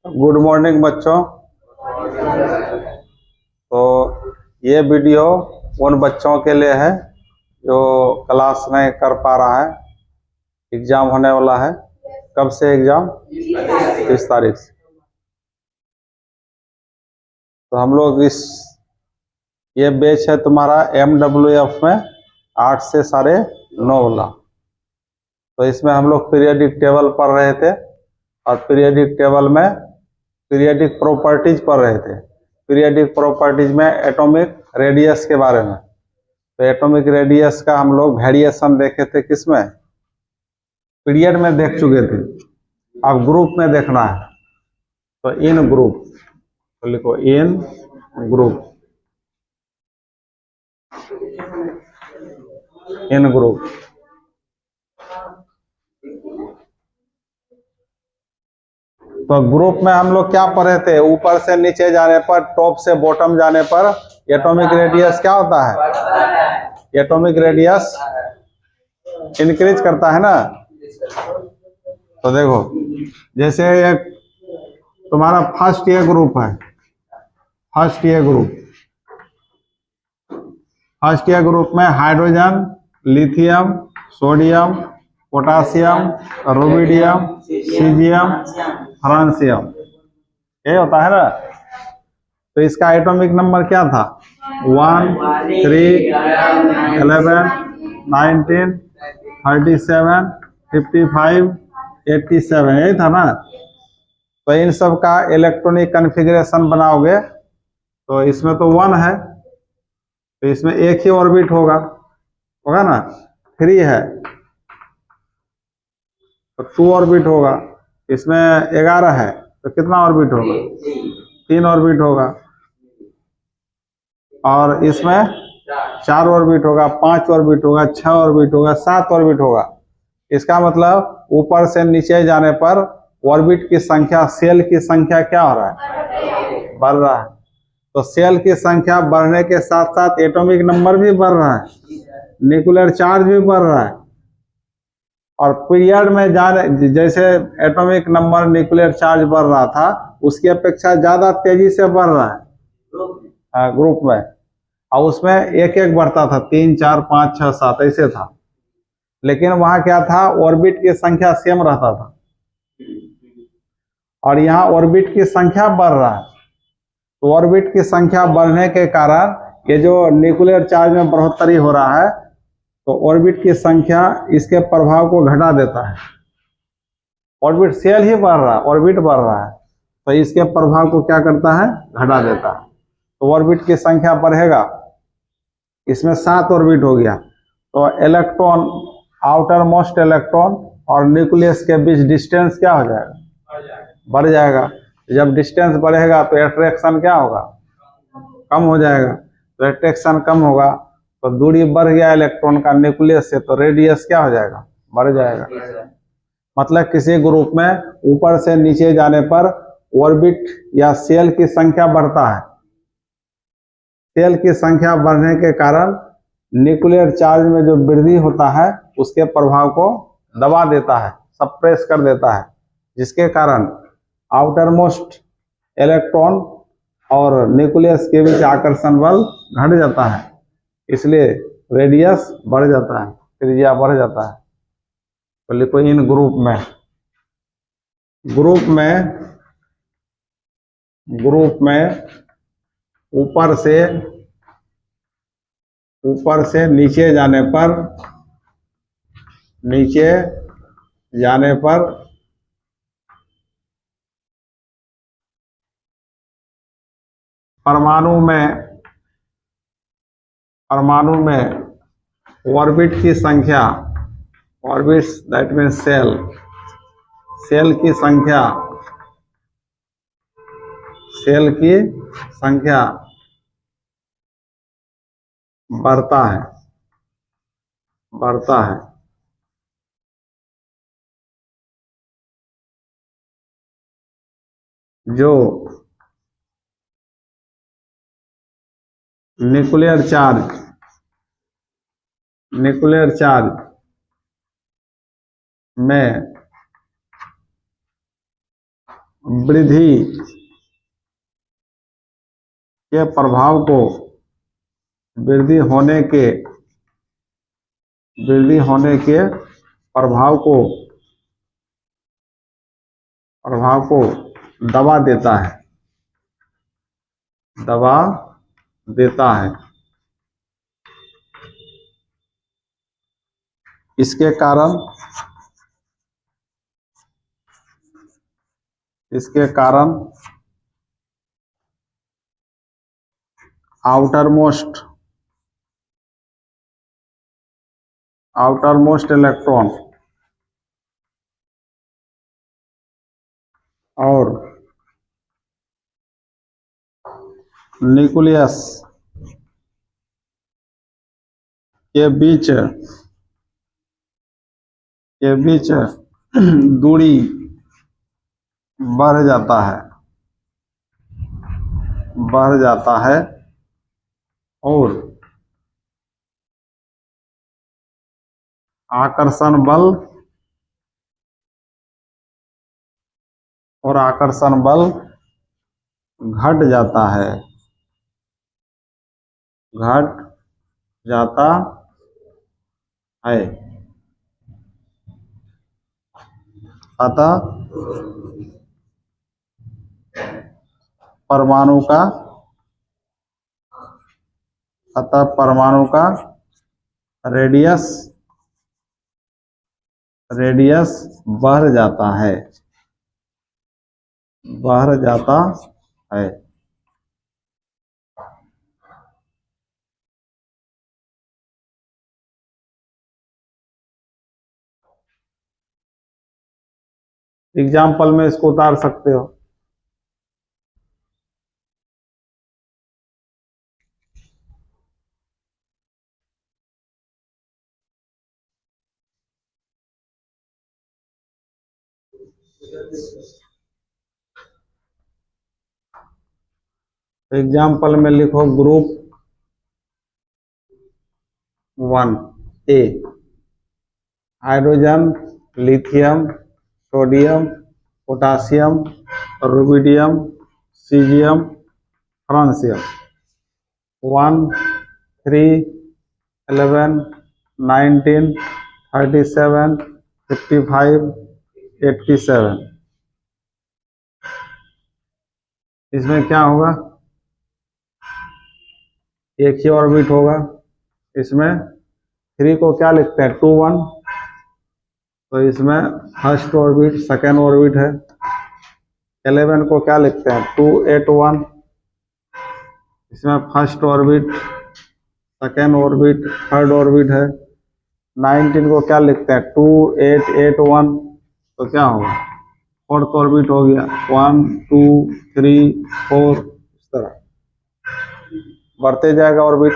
Good morning बच्चों। तो ये वीडियो उन बच्चों के लिए है जो क्लास नहीं कर पा रहा है। एग्जाम होने वाला है। कब से एग्जाम? 30 तारीख से। तो हम लोग ये बैच है तुम्हारा MWF में 8 से 9:30 वाला। तो इसमें हम लोग पीरियडिक टेबल पढ़ रहे थे और पीरियडिक टेबल में पीरियडिक प्रॉपर्टीज पढ़ रहे थे। पीरियडिक प्रॉपर्टीज में एटॉमिक रेडियस के बारे में। तो एटॉमिक रेडियस का हम लोग वेरिएशन देखे थे, किसमें? पीरियड में देख चुके थे। अब ग्रुप में देखना है। तो इन ग्रुप, तो लिखो इन ग्रुप, इन ग्रुप। तो ग्रुप में हम लोग क्या पढ़े थे? ऊपर से नीचे जाने पर, टॉप से बॉटम जाने पर एटॉमिक रेडियस क्या होता है? एटॉमिक रेडियस इंक्रीज करता है ना। तो देखो, जैसे एक तुम्हारा फर्स्ट ईयर ग्रुप है, first year group. First year group में hydrogen, lithium, sodium, potassium, rubidium, caesium, francium, ये होता है ना। तो इसका एटॉमिक नंबर क्या था? 1, 3, 11, 19, 37, 55, 87, यही था ना। तो इन सब का इलेक्ट्रॉनिक कन्फिग्रेशन बनाओगे तो इसमें तो 1 है, तो इसमें एक ही ऑर्बिट होगा ना। 3 है तो 2 ऑर्बिट होगा। इसमें 11 है तो कितना ऑर्बिट होगा? 3 ऑर्बिट होगा। और इसमें 4 ऑर्बिट होगा, 5 ऑर्बिट होगा, 6 ऑर्बिट होगा, 7 ऑर्बिट होगा। इसका मतलब ऊपर से नीचे जाने पर ऑर्बिट की संख्या, सेल की संख्या क्या हो रहा है? बढ़ रहा है। तो सेल की संख्या बढ़ने के साथ साथ एटॉमिक नंबर भी बढ़ रहा है, न्यूक्लियर चार्ज भी बढ़ रहा है। और पीरियड में जाने, जैसे एटॉमिक नंबर, न्यूक्लियर चार्ज बढ़ रहा था, उसकी अपेक्षा ज्यादा तेजी से बढ़ रहा है ग्रुप में। और उसमें एक एक बढ़ता था, 3, 4, 5, 6, 7 ऐसे था। लेकिन वहां क्या था? ऑर्बिट की संख्या सेम रहता था। और यहाँ ऑर्बिट की संख्या बढ़ रहा है। तो ऑर्बिट की संख्या बढ़ने के कारण ये जो न्यूक्लियर चार्ज में बढ़ोतरी हो रहा है, तो ऑर्बिट की संख्या इसके प्रभाव को घटा देता है। ऑर्बिट सेल ही बढ़ रहा है, ऑर्बिट बढ़ रहा है, तो इसके प्रभाव को क्या करता है? घटा देता है। तो ऑर्बिट की संख्या बढ़ेगा। इसमें 7 ऑर्बिट हो गया। तो इलेक्ट्रॉन, आउटर मोस्ट इलेक्ट्रॉन और न्यूक्लियस के बीच डिस्टेंस क्या हो जाएगा? बढ़ जाएगा। जब डिस्टेंस बढ़ेगा तो अट्रैक्शन क्या होगा? कम हो जाएगा। तो अट्रैक्शन कम होगा तो दूरी बढ़ गया इलेक्ट्रॉन का न्यूक्लियस से, तो रेडियस क्या हो जाएगा? बढ़ जाएगा। मतलब किसी ग्रुप में ऊपर से नीचे जाने पर ऑर्बिट या सेल की संख्या बढ़ता है। सेल की संख्या बढ़ने के कारण न्यूक्लियर चार्ज में जो वृद्धि होता है उसके प्रभाव को दबा देता है, सप्रेस कर देता है, जिसके कारण आउटर मोस्ट इलेक्ट्रॉन और न्यूक्लियस के बीच आकर्षण बल घट जाता है। इसलिए रेडियस बढ़ जाता है, त्रिज्या बढ़ जाता है। तो लिखो इन ग्रुप में, ग्रुप में ऊपर से नीचे जाने पर परमाणु में ऑर्बिट की संख्या, ऑर्बिट्स दैट मीन सेल की संख्या बढ़ता है। जो न्यूक्लियर चार्ज में वृद्धि के प्रभाव को वृद्धि होने के प्रभाव को दबा देता है। इसके कारण आउटरमोस्ट इलेक्ट्रॉन और न्यूक्लियस के बीच दूरी बढ़ जाता है और आकर्षण बल घट जाता है। अतः परमाणु का रेडियस बढ़ जाता है। एग्जाम्पल में इसको उतार सकते हो। एग्जाम्पल में लिखो group 1 A hydrogen, lithium, sodium, potassium, rubidium, caesium, francium 1, 3, 11, 19, 37, 55, 87। इसमें क्या होगा? एक ही ऑर्बिट होगा। इसमें 3 को क्या लिखते हैं? 2, 1, तो इसमें फर्स्ट ऑर्बिट सेकेंड ऑर्बिट है। 11 को क्या लिखते हैं? 2, 8, 1, इसमें first orbit second orbit third orbit है। 19 को क्या लिखते हैं? 2, 8, 8, 1, तो क्या होगा? फोर्थ ऑर्बिट हो गया। 1, 2, 3, 4, इस तरह बढ़ते जाएगा ऑर्बिट।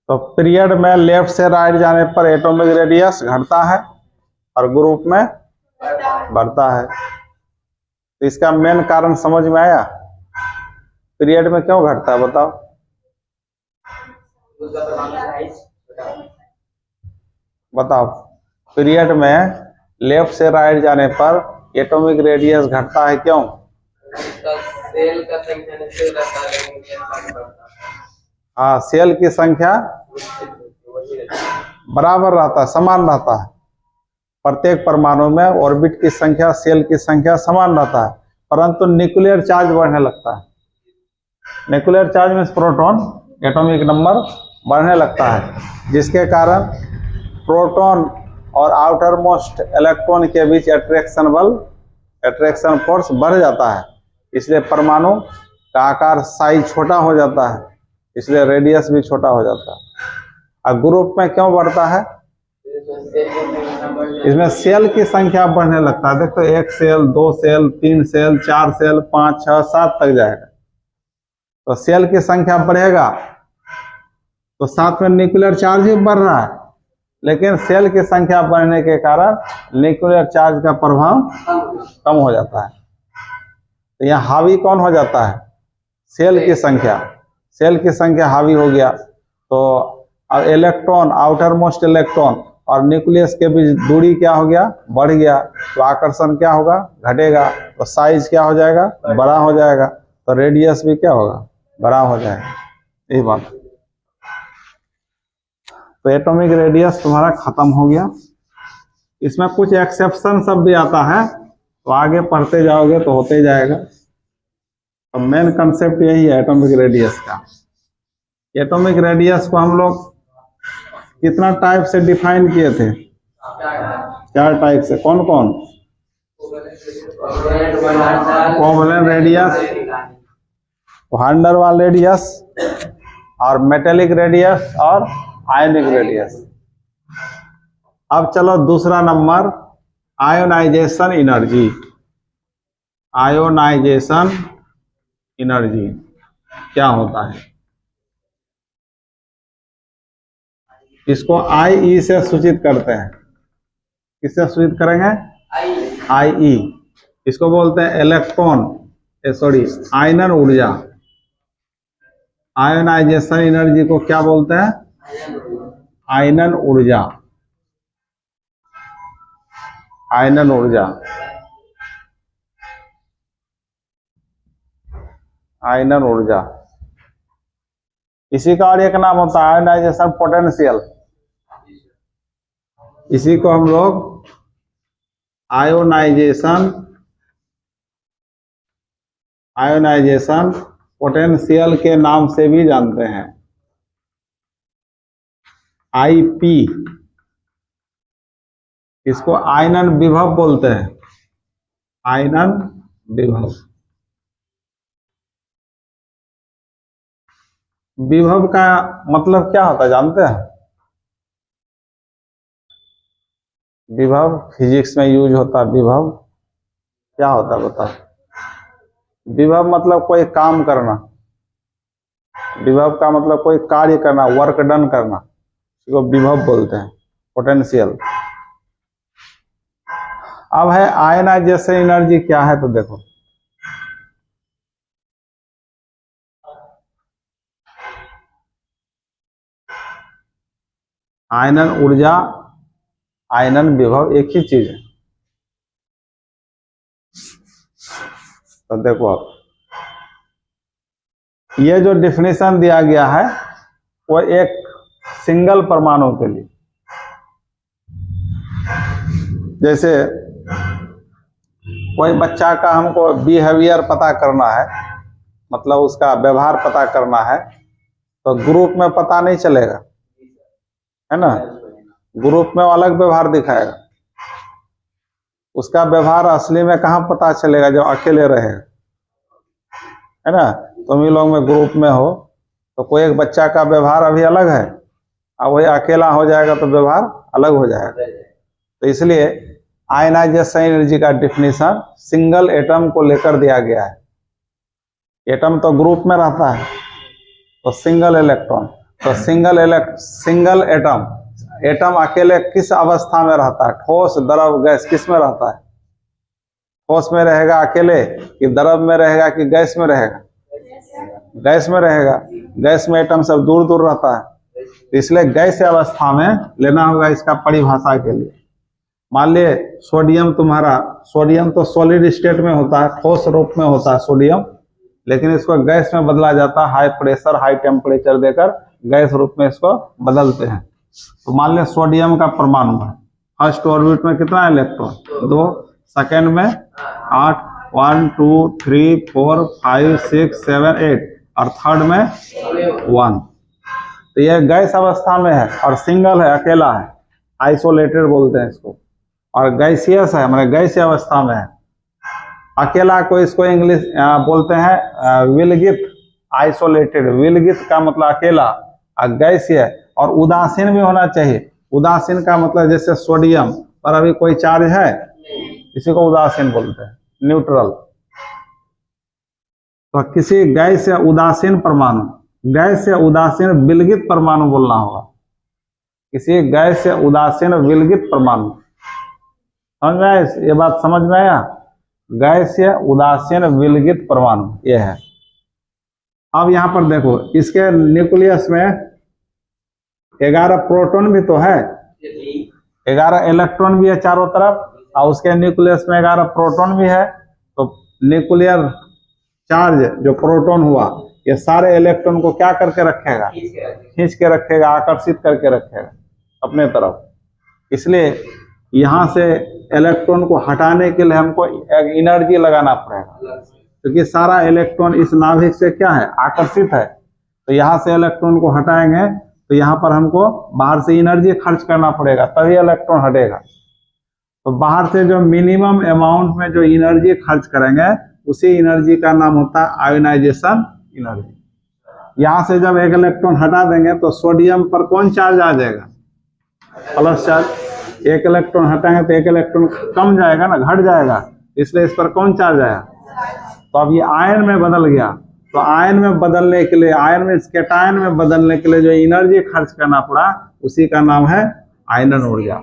तो पीरियड में लेफ्ट से राइट जाने पर एटॉमिक रेडियस घटता है और ग्रुप में बढ़ता है। तो इसका मेन कारण समझ में आया? पीरियड में क्यों घटता है बताओ? पीरियड में लेफ्ट से राइट जाने पर एटॉमिक रेडियस घटता है, क्यों? सेल का संख्या हाँ, सेल की संख्या बराबर रहता है, समान रहता है। प्रत्येक परमाणु में ऑर्बिट की संख्या, सेल की संख्या समान रहता है, परंतु न्यूक्लियर चार्ज बढ़ने लगता है। न्यूक्लियर चार्ज में प्रोटॉन एटॉमिक नंबर बढ़ने लगता है, जिसके कारण प्रोटॉन और आउटर मोस्ट इलेक्ट्रॉन के बीच अट्रैक्शन फोर्स बढ़ जाता है। इसलिए परमाणु का आकार साइज छोटा हो जाता है, इसलिए रेडियस भी छोटा हो जाता है। और ग्रुप में क्यों बढ़ता है? इसमें सेल की संख्या बढ़ने लगता है। देखो 1 सेल, 2 सेल, 3 सेल, 4 सेल, 5, 6, 7 तक जाएगा। तो सेल की संख्या बढ़ेगा तो साथ में न्यूक्लियर चार्ज भी बढ़ रहा है, लेकिन सेल की संख्या बढ़ने के कारण न्यूक्लियर चार्ज का प्रभाव कम हो जाता है। तो यहाँ हावी कौन हो जाता है? सेल की संख्या। सेल की संख्या हावी हो गया तो अब इलेक्ट्रॉन, आउटर मोस्ट इलेक्ट्रॉन और न्यूक्लियस के बीच दूरी क्या हो गया? बढ़ गया। तो आकर्षण क्या होगा? घटेगा। तो साइज क्या हो जाएगा? बड़ा हो जाएगा। तो रेडियस भी क्या होगा? बड़ा हो जाएगा। यही बात। तो एटॉमिक रेडियस तुम्हारा खत्म हो गया। इसमें कुछ एक्सेप्शन सब भी आता है, तो आगे पढ़ते जाओगे तो होते जाएगा। तो मेन कंसेप्ट यही है एटॉमिक रेडियस का। एटॉमिक रेडियस को हम लोग कितना टाइप से डिफाइन किए थे? 4 टाइप से। कौन कौन? कोवलेंट रेडियस, वैन डर वाल रेडियस, और मेटेलिक रेडियस और आयनिक रेडियस। अब चलो दूसरा number, ionization energy. Ionization energy क्या होता है? इसको IE से सूचित करते हैं। किससे सूचित करेंगे? IE। इसको बोलते हैं इलेक्ट्रॉन आयनन ऊर्जा। आयोनाइजेशन एनर्जी को क्या बोलते हैं? आयनन ऊर्जा। आयनन ऊर्जा, आयनन ऊर्जा। इसी का और एक नाम होता है आयोनाइजेशन पोटेंशियल। इसी को हम लोग आयोनाइजेशन पोटेंशियल के नाम से भी जानते हैं। IP। इसको आयनन विभव बोलते हैं। आयनन विभव। विभव का मतलब क्या होता है जानते हैं? विभव फिजिक्स में यूज होता है। विभव क्या होता है बताओ? विभव मतलब कोई काम करना। विभव का मतलब कोई कार्य करना, वर्क डन करना, इसको विभव बोलते हैं। पोटेंशियल। अब है आयनाइजेशन एनर्जी क्या है, तो देखो आयनन ऊर्जा, आयनन विभव एक ही चीज है। तो देखो अब ये जो डिफिनेशन दिया गया है वो एक सिंगल परमाणु के लिए। जैसे कोई बच्चा का हमको बिहेवियर पता करना है, मतलब उसका व्यवहार पता करना है, तो ग्रुप में पता नहीं चलेगा, है ना? ग्रुप में अलग व्यवहार दिखाएगा। उसका व्यवहार असली में कहाँ पता चलेगा? जो अकेले रहेगा, है ना? तुम ही लोग में ग्रुप में हो तो कोई एक बच्चा का व्यवहार अभी अलग है, अब वही अकेला हो जाएगा तो व्यवहार अलग हो जाएगा। तो इसलिए आयनाइजेशन एनर्जी का डिफिनीशन सिंगल एटम को लेकर दिया गया है। एटम तो ग्रुप में रहता है तो सिंगल इलेक्ट्रॉन, तो सिंगल एटम अकेले किस अवस्था में रहता है? ठोस, द्रव, गैस, किस में रहता है? ठोस में रहेगा अकेले, कि द्रव में रहेगा, कि गैस में रहेगा? गैस में रहेगा। गैस में एटम सब दूर दूर रहता है, इसलिए गैस अवस्था में लेना होगा इसका परिभाषा के लिए। मान लिए सोडियम सोडियम तो सॉलिड स्टेट में होता है, ठोस रूप में होता है सोडियम, लेकिन इसको गैस में बदला जाता है। हाई प्रेशर, हाई टेम्परेचर देकर गैस रूप में इसको बदलते हैं। तो मान लिया सोडियम का परमाणु है, फर्स्ट ऑर्बिट में कितना इलेक्ट्रॉन? 2, सेकेंड में 8, 1 2 3 4 5 6 7 8, और थर्ड में 1। तो यह गैस अवस्था में है और सिंगल है, अकेला है, आइसोलेटेड बोलते हैं इसको। और गैसियस है, मतलब गैसीय अवस्था में है। अकेला को इसको इंग्लिश बोलते हैं विलगित, आइसोलेटेड। विलगित का मतलब अकेला, और गैसीय और उदासीन भी होना चाहिए। उदासीन का मतलब जैसे सोडियम पर अभी कोई चार्ज है, इसी को उदासीन बोलते हैं, न्यूट्रल। तो किसी गैस या उदासीन परमाणु, गैस या उदासीन विलगित परमाणु बोलना होगा, किसी गैस या उदासीन विलगित परमाणु। समझ में आया? ये बात समझ में आया? गैस या उदासीन विलगित परमाणु ये है। अब यहां पर देखो, इसके न्यूक्लियस में 11 प्रोटॉन भी तो है, 11 इलेक्ट्रॉन भी है चारों तरफ, और उसके न्यूक्लियस में 11 प्रोटॉन भी है। तो न्यूक्लियर चार्ज जो प्रोटॉन हुआ, ये सारे इलेक्ट्रॉन को क्या करके रखेगा? खींच के रखेगा, आकर्षित करके रखेगा अपने तरफ। इसलिए यहां से इलेक्ट्रॉन को हटाने के लिए हमको एक एनर्जी लगाना पड़ेगा, क्योंकि सारा इलेक्ट्रॉन इस नाभिक से क्या है? आकर्षित है। तो यहाँ से इलेक्ट्रॉन को हटाएंगे तो यहाँ पर हमको बाहर से एनर्जी खर्च करना पड़ेगा, तभी इलेक्ट्रॉन हटेगा। तो बाहर से जो मिनिमम अमाउंट में जो एनर्जी खर्च करेंगे, उसी एनर्जी का नाम होता है आयोनाइजेशन एनर्जी। यहाँ से जब एक इलेक्ट्रॉन हटा देंगे तो सोडियम पर कौन चार्ज आ जाएगा? Plus charge. एक इलेक्ट्रॉन हटाएंगे तो एक इलेक्ट्रॉन कम जाएगा ना, घट जाएगा, इसलिए इस पर कौन चार्ज आया? तो अब ये आयन में बदल गया। तो आयन में बदलने के लिए, आयन में कैटायन में बदलने के लिए जो एनर्जी खर्च करना पड़ा, उसी का नाम है आयनन ऊर्जा।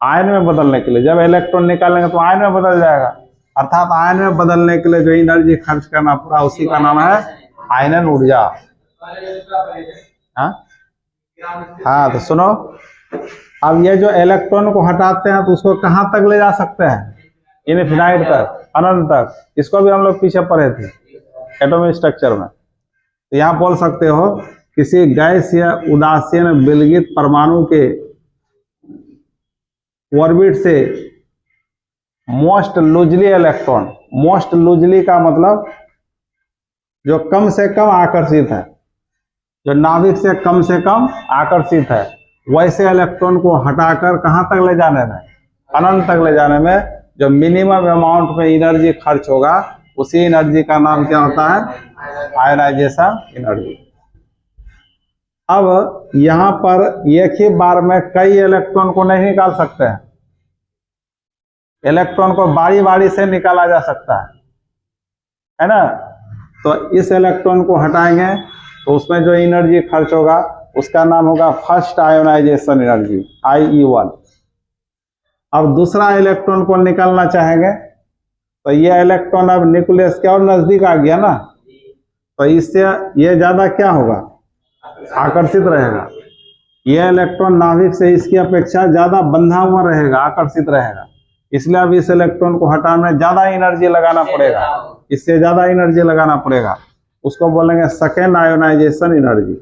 आयन में बदलने के लिए जब इलेक्ट्रॉन निकालेंगे तो आयन में बदल जाएगा, अर्थात आयन में बदलने के लिए जो एनर्जी खर्च करना पड़ा, उसी का नाम है आयनन ऊर्जा। हाँ, तो सुनो, अब ये जो इलेक्ट्रॉन को हटाते हैं तो उसको कहाँ तक ले जा सकते हैं? इनफिनाइट तक, अनंत तक। इसको भी हम लोग पीछे पढ़े थे एटॉमिक स्ट्रक्चर में। तो यहाँ बोल सकते हो, किसी गैस या उदासीन विलगित परमाणु के ऑर्बिट से most loosely electron, most loosely का मतलब जो कम से कम आकर्षित है, जो नाभिक से कम आकर्षित है, वैसे इलेक्ट्रॉन को हटाकर कहाँ तक ले जाने में? अनंत तक ले जाने में जो मिनिमम अमाउंट में एनर्जी खर्च होगा, उसी एनर्जी का नाम क्या होता है? Ionization energy. अब यहां पर एक ही बार में कई इलेक्ट्रॉन को नहीं निकाल सकते हैं, इलेक्ट्रॉन को बारी बारी से निकाला जा सकता है ना। तो इस इलेक्ट्रॉन को हटाएंगे तो उसमें जो एनर्जी खर्च होगा, उसका नाम होगा फर्स्ट आयोनाइजेशन एनर्जी, IE1। अब दूसरा इलेक्ट्रॉन को निकालना चाहेंगे तो ये इलेक्ट्रॉन अब न्यूक्लियस के और नजदीक आ गया ना, तो इससे ये ज्यादा क्या होगा? आकर्षित रहेगा। ये इलेक्ट्रॉन नाभिक से इसकी अपेक्षा ज्यादा बंधा हुआ रहेगा, आकर्षित रहेगा। इसलिए अब इस इलेक्ट्रॉन को हटाने में ज्यादा एनर्जी लगाना पड़ेगा, इससे ज्यादा एनर्जी लगाना पड़ेगा। उसको बोलेंगे सेकेंड आयोनाइजेशन एनर्जी।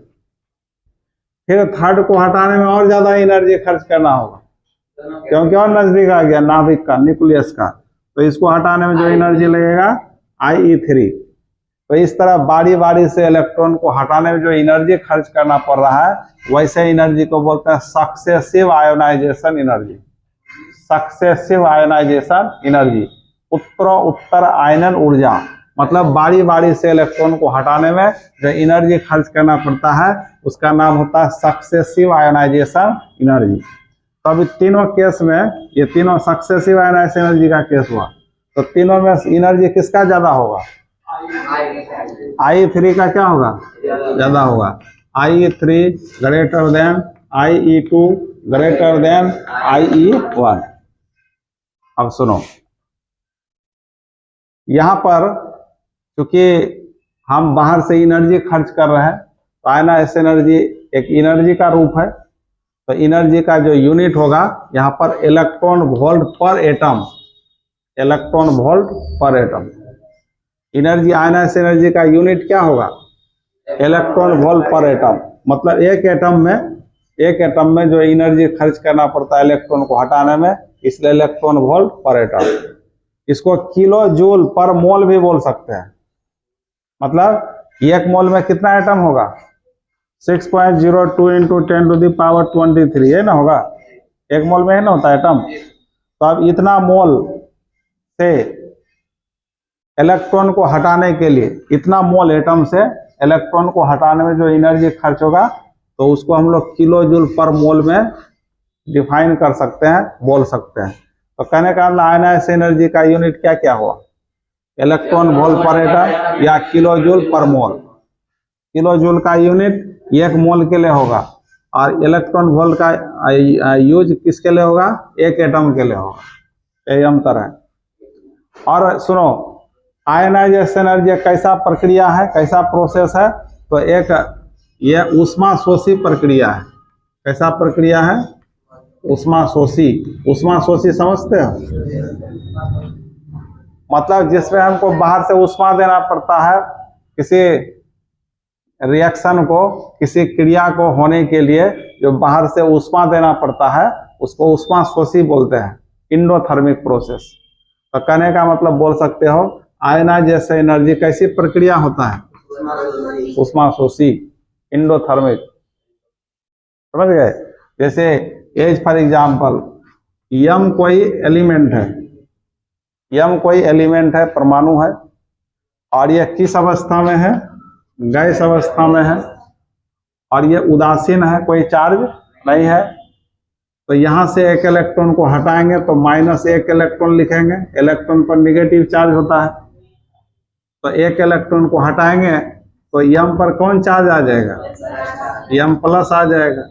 फिर थर्ड को हटाने में और ज्यादा एनर्जी खर्च करना होगा, क्योंकि और नजदीक आ गया नाभिक का, न्यूक्लियस का। तो इसको हटाने में जो एनर्जी लगेगा IE3। तो इस तरह बारी बारी से इलेक्ट्रॉन को हटाने में जो एनर्जी खर्च करना पड़ रहा है, वैसे एनर्जी को बोलते हैं successive ionization energy. Successive ionization energy, उत्तर आयनन ऊर्जा। मतलब बारी बारी से इलेक्ट्रॉन को हटाने में जो एनर्जी खर्च करना पड़ता है, उसका नाम होता है सक्सेसिव आयोनाइजेशन एनर्जी। तो अभी तीनों केस में, ये तीनों सक्सेसिव आयोनाइजेशन एनर्जी का केस हुआ, तो तीनों में एनर्जी किसका ज्यादा होगा? IE3 का क्या होगा? ज्यादा होगा। IE3 greater than IE2 greater than IE1। अब सुनो, यहां पर क्योंकि हम बाहर से एनर्जी खर्च कर रहे हैं, तो आयोनाइजेशन एनर्जी एक एनर्जी का रूप है। तो एनर्जी का जो यूनिट होगा यहाँ पर इलेक्ट्रॉन वोल्ट पर एटम, इलेक्ट्रॉन वोल्ट पर एटम। एनर्जी, आयोनाइजेशन एनर्जी का यूनिट क्या होगा? इलेक्ट्रॉन वोल्ट पर एटम। मतलब एक एटम में जो एनर्जी खर्च करना पड़ता है इलेक्ट्रॉन को हटाने में, इसलिए इलेक्ट्रॉन वोल्ट पर एटम। इसको किलो जूल पर मोल भी बोल सकते हैं। मतलब एक मोल में कितना एटम होगा? 6.02 इंटू 10⁻23 है ना, होगा। एक मोल में है ना होता एटम। तो अब इतना मोल से इलेक्ट्रॉन को हटाने के लिए, इतना मोल एटम से इलेक्ट्रॉन को हटाने में जो एनर्जी खर्च होगा, तो उसको हम लोग किलो जूल पर मोल में डिफाइन कर सकते हैं, बोल सकते हैं। तो कहने का मतलब आयनाइज एनर्जी का यूनिट क्या क्या हुआ, इलेक्ट्रॉन वोल्ट पर एटम या किलो जूल पर मोल। किलो जूल का यूनिट 1 मोल के लिए होगा और इलेक्ट्रॉन वोल्ट का यूज किसके लिए होगा, 1 एटम के लिए होगा। यही अंतर है। और सुनो, आयनाइजेशन एनर्जी कैसा प्रक्रिया है, कैसा प्रोसेस है, तो एक ये ऊष्मा शोषी प्रक्रिया है। कैसा प्रक्रिया है, ऊष्मा शोषी। ऊष्मा शोषी समझते हो, मतलब जिसमें हमको बाहर से ऊष्मा देना पड़ता है किसी रिएक्शन को, किसी क्रिया को होने के लिए जो बाहर से ऊष्मा देना पड़ता है उसको ऊष्मा शोषी बोलते हैं, इंडोथर्मिक प्रोसेस। तो कहने का मतलब बोल सकते हो आयनाइजेशन एनर्जी कैसी प्रक्रिया होता है, ऊष्मा शोषी, इंडोथर्मिक। समझ गए। जैसे एज फॉर एग्जाम्पल, यम कोई एलिमेंट है, यम कोई एलिमेंट है, परमाणु है, और यह किस अवस्था में है, गैस अवस्था में है, और ये उदासीन है, कोई चार्ज नहीं है। तो यहाँ से एक इलेक्ट्रॉन को हटाएंगे तो -1 इलेक्ट्रॉन लिखेंगे, इलेक्ट्रॉन पर निगेटिव चार्ज होता है। तो 1 इलेक्ट्रॉन को हटाएंगे तो यम पर कौन चार्ज आ जाएगा, यम प्लस आ जाएगा।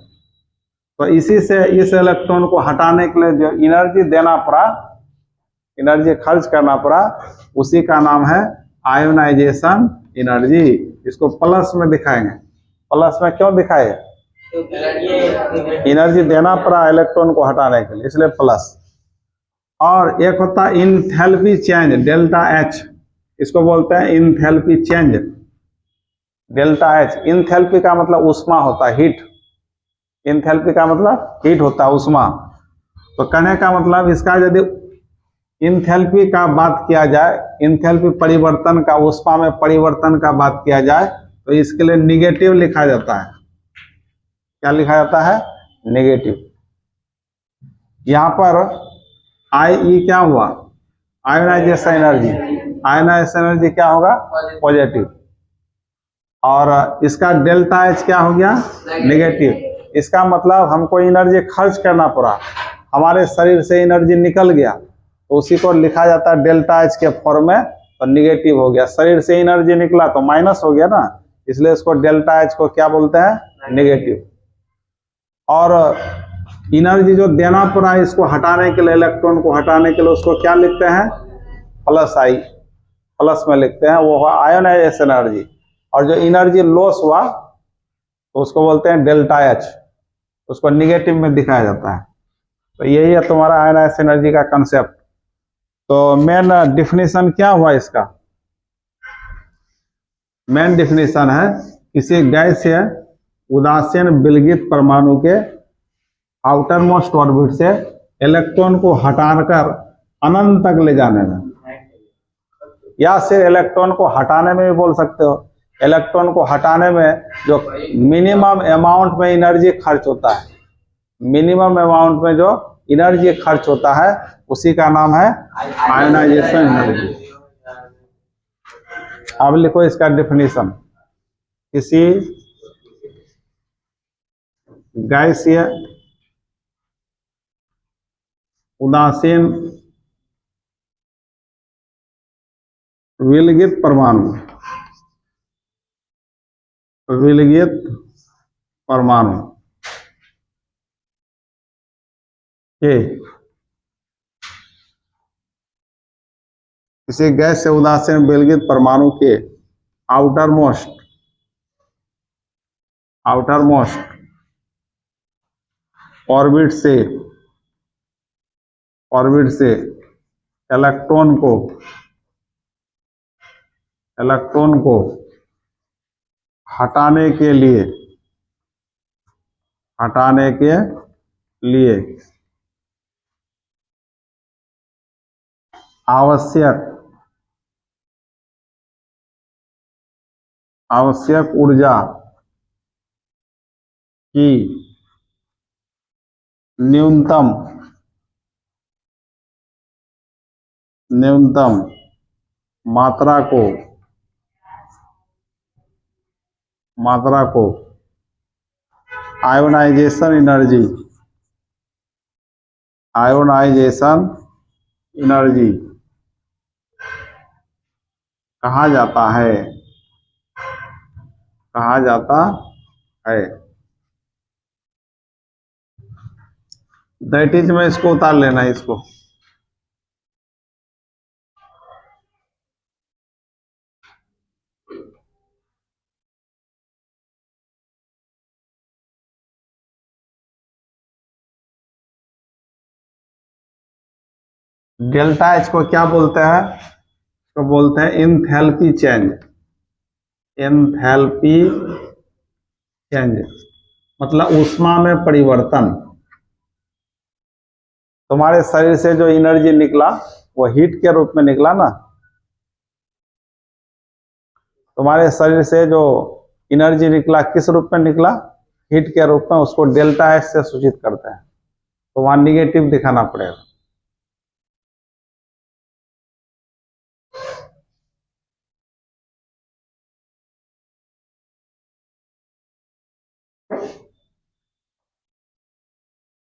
तो इसी से इस इलेक्ट्रॉन को हटाने के लिए जो एनर्जी देना पड़ा, एनर्जी खर्च करना पड़ा, उसी का नाम है आयोनाइजेशन एनर्जी। इसको प्लस में दिखाएंगे। प्लस में क्यों दिखाए, एनर्जी देना पड़ा इलेक्ट्रॉन को हटाने के लिए, इसलिए प्लस। और एक होता है इंथैल्पी चेंज, डेल्टा एच, इसको बोलते हैं enthalpy change, delta H. Enthalpy का मतलब ऊष्मा होता है, हीट। इंथैल्पी का मतलब हीट होता है, ऊष्मा। तो कहने का मतलब इसका यदि इंथैल्पी का बात किया जाए, इंथैल्पी परिवर्तन का, ऊष्मा में परिवर्तन का बात किया जाए, तो इसके लिए निगेटिव लिखा जाता है। क्या लिखा जाता है, नेगेटिव। यहाँ पर आई क्या हुआ, आयोनाइजेशन एनर्जी। आयोनाइजेशन एनर्जी क्या होगा, पॉजिटिव। और इसका डेल्टा एच क्या हो गया, नेगेटिव। इसका मतलब हमको एनर्जी खर्च करना पड़ा, हमारे शरीर से एनर्जी निकल गया, तो उसी को लिखा जाता है डेल्टा एच के फॉर्म में, तो निगेटिव हो गया। शरीर से एनर्जी निकला तो माइनस हो गया ना, इसलिए इसको डेल्टा एच को क्या बोलते हैं, नेगेटिव। और एनर्जी जो देना पड़ा इसको हटाने के लिए, इलेक्ट्रॉन को हटाने के लिए, उसको क्या लिखते हैं, प्लस आई, प्लस में लिखते हैं, वो हुआ आयोनाइजेशन एनर्जी। और जो एनर्जी लॉस हुआ तो उसको बोलते हैं डेल्टा एच, उसको निगेटिव में दिखाया जाता है। तो यही है तुम्हारा आयोनाइजेशन एनर्जी का कंसेप्ट। तो मेन डिफिनीशन क्या हुआ इसका, मेन डिफिनीशन है किसी गैस से उदासीन विलगित परमाणु के आउटर मोस्ट ऑर्बिट से इलेक्ट्रॉन को हटाकर अनंत तक ले जाने में, या सिर्फ इलेक्ट्रॉन को हटाने में भी बोल सकते हो। इलेक्ट्रॉन को हटाने में जो मिनिमम अमाउंट में एनर्जी खर्च होता है, मिनिमम अमाउंट में जो एनर्जी खर्च होता है, उसी का नाम है आयोनाइजेशन एनर्जी। अब लिखो इसका डिफिनीशन, किसी गैसीय उदासीन विलगित परमाणु, विलगित परमाणु के, किसी गैस से उदासीन विलगित परमाणु के आउटर मोस्ट ऑर्बिट से इलेक्ट्रॉन को हटाने के लिए आवश्यक ऊर्जा की न्यूनतम मात्रा को आयोनाइजेशन एनर्जी आयोनाइजेशन एनर्जी कहा जाता है, कहा जाता है। दैट इज में इसको उतार लेना है, इसको डेल्टा एच को क्या बोलते हैं, इसको बोलते हैं एंथैल्पी चेंज। एंथैल्पी चेंज मतलब ऊष्मा में परिवर्तन। तुम्हारे शरीर से जो एनर्जी निकला वो हीट के रूप में निकला ना। तुम्हारे शरीर से जो एनर्जी निकला किस रूप में निकला, हीट के रूप में, उसको डेल्टा एच से सूचित करते हैं। तो वहां निगेटिव दिखाना पड़ेगा।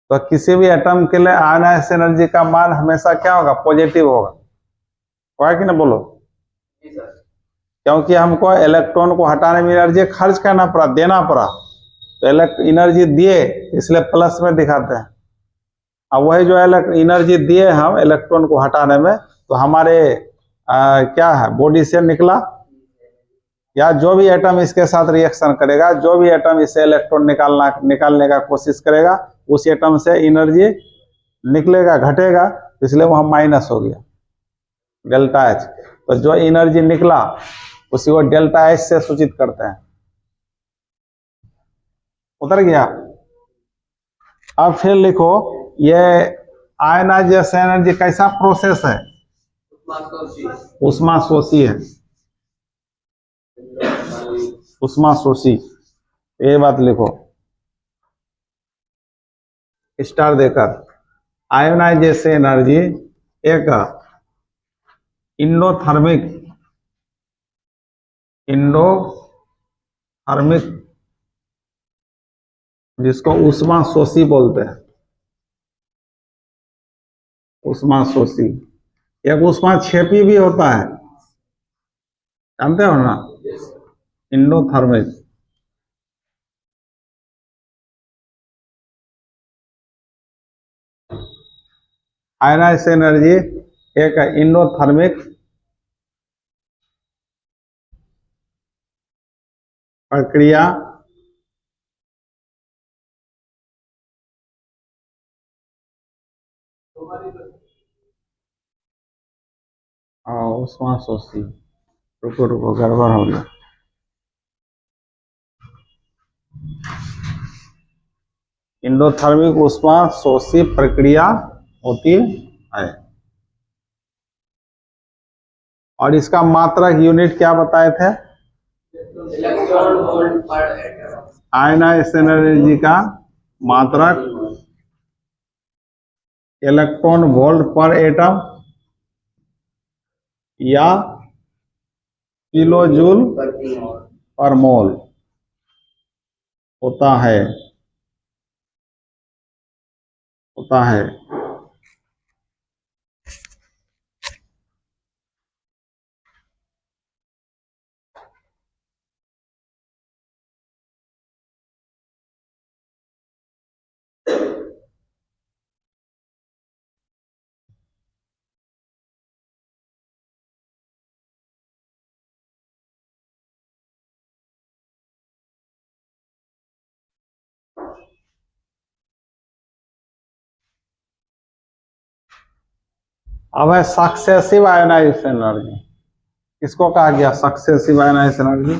तो किसी भी एटम के लिए आयनाइज एनर्जी का मान हमेशा क्या होगा, पॉजिटिव होगा कि ना, बोलो। क्योंकि हमको इलेक्ट्रॉन को हटाने में एनर्जी खर्च करना पड़ा, देना पड़ा, तो एनर्जी दिए इसलिए प्लस में दिखाते हैं। अब वही जो एनर्जी दिए हम इलेक्ट्रॉन को हटाने में, तो हमारे क्या है, बॉडी से निकला, या जो भी एटम इसके साथ रिएक्शन करेगा, जो भी एटम इसे इलेक्ट्रॉन निकालने का कोशिश करेगा, उस एटम से एनर्जी निकलेगा, घटेगा, इसलिए वहां माइनस हो गया डेल्टा एच। तो जो एनर्जी निकला उसी को डेल्टा एच से सूचित करते हैं। उतर गया। अब फिर लिखो, ये आयनाइजेशन एनर्जी कैसा प्रोसेस है, उष्मा शोषी है, उष्मा शोषी। ये बात लिखो स्टार देकर। आयोनाइजेशन एनर्जी एक इंडोथर्मिक जिसको उष्मा शोषी बोलते हैं, उष्मा शोषी। एक उष्मा क्षेपी भी होता है, जानते हो ना, इंडोथर्मिक। आयनाइजेशन एनर्जी एक इंडोथर्मिक प्रक्रिया और उष्मा शोषी। रुको रुको, गड़बड़ हो गया। इंडोथर्मिक उष्मा शोषी प्रक्रिया होती है। और इसका मात्रक यूनिट क्या बताए थे, इलेक्ट्रॉन वोल्ट पर एटम। आयनाइजेशन एनर्जी का मात्रक इलेक्ट्रॉन वोल्ट पर एटम या किलो जूल पर मोल होता है, होता है। अब है सक्सेसिव आयोनाइजेशन एनर्जी। किसको कहा गया सक्सेसिव आयोनाइजेशन एनर्जी,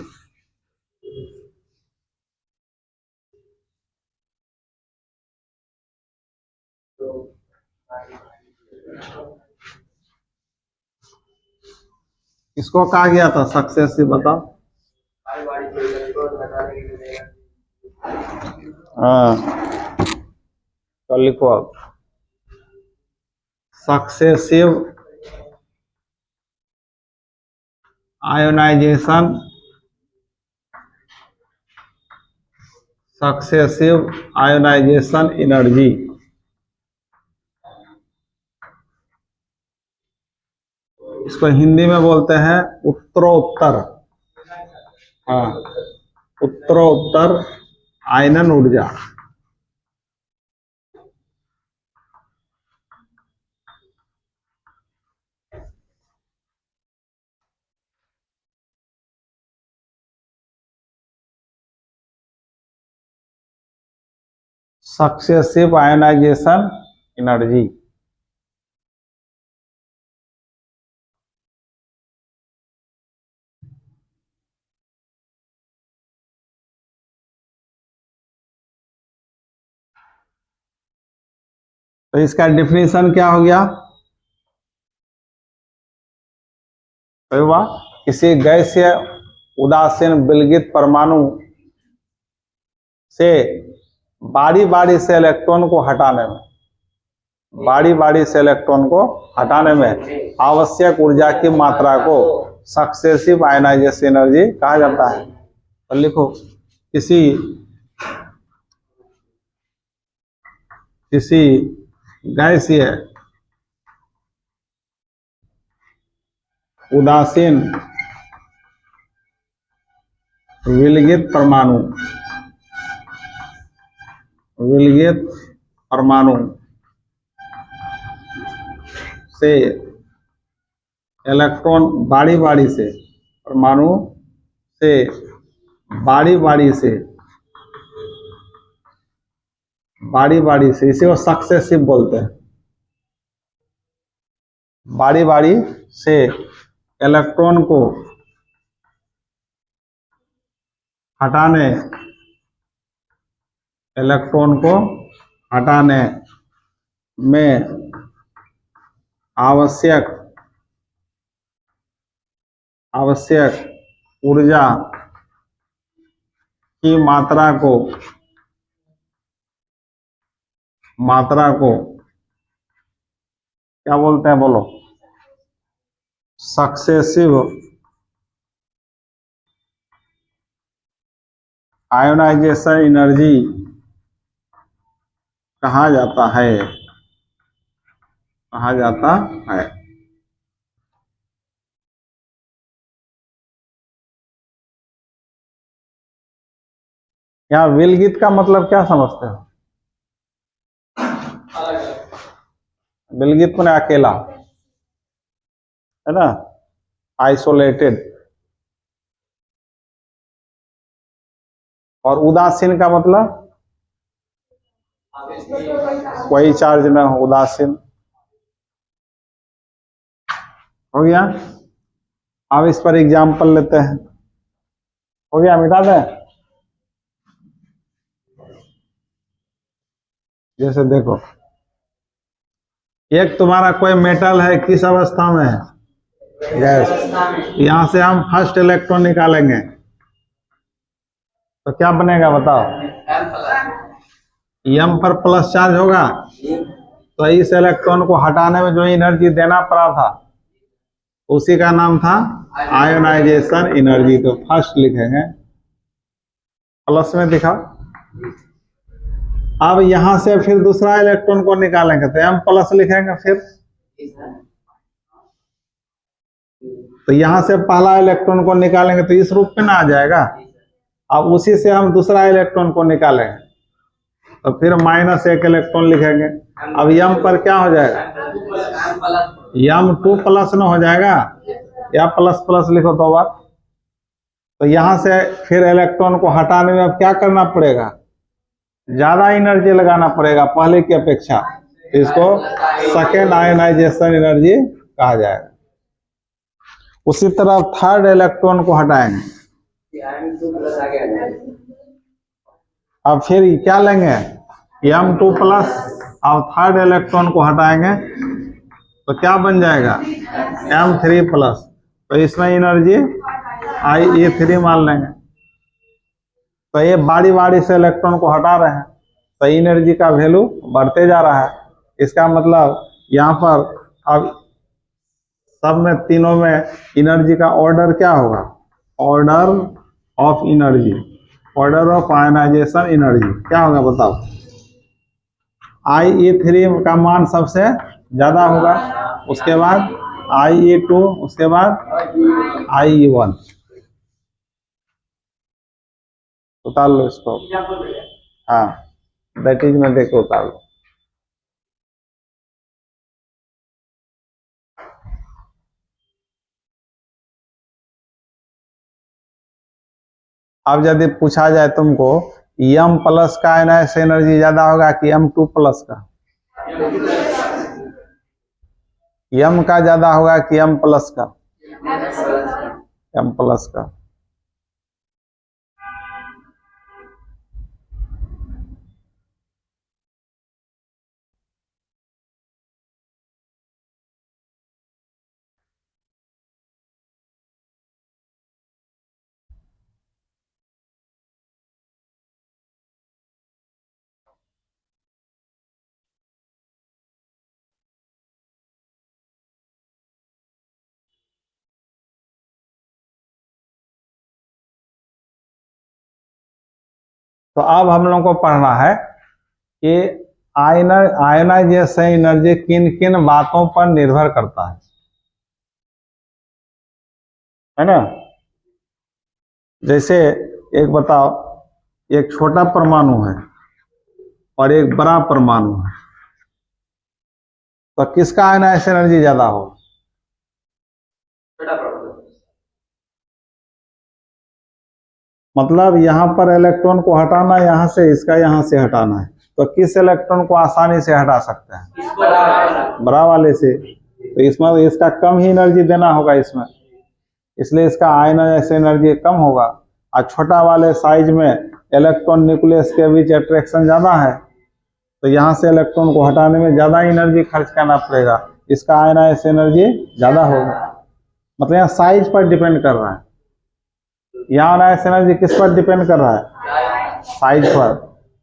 किसको कहा गया था सक्सेसिव, बताओ। हाँ, तो लिखो अब successive ionization, successive ionization energy इसको हिंदी में बोलते हैं उत्तरोत्तर। हाँ, उत्तरोत्तर आयनन ऊर्जा। Successive ionization energy. तो इसका डिफिनीशन क्या हो गया? किसी गैसीय उदासीन विलगित परमाणु से बारी बारी से इलेक्ट्रॉन को हटाने में, बारी बारी से इलेक्ट्रॉन को हटाने में आवश्यक ऊर्जा की मात्रा को सक्सेसिव आयनाइजेशन एनर्जी कहा जाता है। तो लिखो, किसी गैसीय उदासीन विलगित परमाणु से इलेक्ट्रॉन बारी बारी से, परमाणु से बारी बारी से, इसे वो सक्सेसिव बोलते हैं। बारी बारी से इलेक्ट्रॉन को हटाने में आवश्यक ऊर्जा की मात्रा को क्या बोलते हैं? बोलो। सक्सेसिव आयोनाइजेशन एनर्जी कहा जाता है। यहाँ विलगित का मतलब क्या समझते हो? विलगित मैंने अकेला, है ना, आइसोलेटेड। और उदासीन का मतलब कोई चार्ज ना हो, उदासीन। हो गया। अब इस पर एग्जाम्पल लेते हैं। हो गया, मिटा दें। जैसे देखो, एक तुम्हारा कोई मेटल है, किस अवस्था में है? गैस। यहां से हम फर्स्ट इलेक्ट्रॉन निकालेंगे तो क्या बनेगा बताओ? m पर प्लस चार्ज होगा, तो इस इलेक्ट्रॉन को हटाने में जो एनर्जी देना पड़ा था उसी का नाम था आयोनाइजेशन एनर्जी। तो फर्स्ट लिखेंगे, प्लस में दिखा। अब यहां से फिर दूसरा इलेक्ट्रॉन को निकालेंगे तो m प्लस लिखेंगे। फिर तो यहां से पहला इलेक्ट्रॉन को निकालेंगे तो इस रूप में ना आ जाएगा। अब उसी से हम दूसरा इलेक्ट्रॉन को निकालेंगे तो फिर -1 इलेक्ट्रॉन लिखेंगे। अब m पर क्या हो जाएगा? m 2 प्लस न हो जाएगा, या प्लस प्लस लिखो 2 बार। तो यहां से फिर इलेक्ट्रॉन को हटाने में अब क्या करना पड़ेगा? ज्यादा एनर्जी लगाना पड़ेगा पहले की अपेक्षा। इसको सेकेंड आयोनाइजेशन एनर्जी कहा जाएगा। उसी तरह थर्ड इलेक्ट्रॉन को हटाएंगे। अब फिर क्या लेंगे? m2 plus. अब थर्ड इलेक्ट्रॉन को हटाएंगे तो क्या बन जाएगा? m3 plus. तो इसमें एनर्जी Ie3 मान लेंगे। तो ये बारी बारी से इलेक्ट्रॉन को हटा रहे हैं तो एनर्जी का वैल्यू बढ़ते जा रहा है। इसका मतलब यहाँ पर अब सब में, तीनों में एनर्जी का ऑर्डर क्या होगा? Order of energy, order of ionization energy क्या होगा बताओ? Ie3 का मान सबसे ज्यादा होगा, उसके बाद IE2, उसके बाद IE1। उतार लो इसको, हाँ दैट इज में देखो उतार लो। अब यदि पूछा जाए तुमको M प्लस का आयनाइज एनर्जी ज्यादा होगा कि M2 प्लस का, M का ज्यादा होगा कि M प्लस का? M प्लस का। तो अब हम लोगों को पढ़ना है कि आयनाइजेशन एनर्जी किन किन बातों पर निर्भर करता है ना। जैसे एक बताओ, एक छोटा परमाणु है और एक बड़ा परमाणु है, तो किसका आयनाइजेशन एनर्जी ज्यादा हो? मतलब यहाँ पर इलेक्ट्रॉन को हटाना, यहाँ से इसका यहाँ से हटाना है, तो किस इलेक्ट्रॉन को आसानी से हटा सकते हैं? बड़ा वाले से। तो इसमें इसका कम ही एनर्जी देना होगा इसमें, इसलिए इसका आयनाइजेशन एनर्जी कम होगा। और छोटा वाले साइज में इलेक्ट्रॉन न्यूक्लियस के बीच अट्रैक्शन ज्यादा है, तो यहाँ से इलेक्ट्रॉन को हटाने में ज्यादा एनर्जी खर्च करना पड़ेगा, इसका आयनाइजेशन एनर्जी ज्यादा होगा। मतलब यहाँ साइज पर डिपेंड कर रहा है, यहाँ आयनाइजेशन एनर्जी किस पर डिपेंड कर रहा है? साइज पर।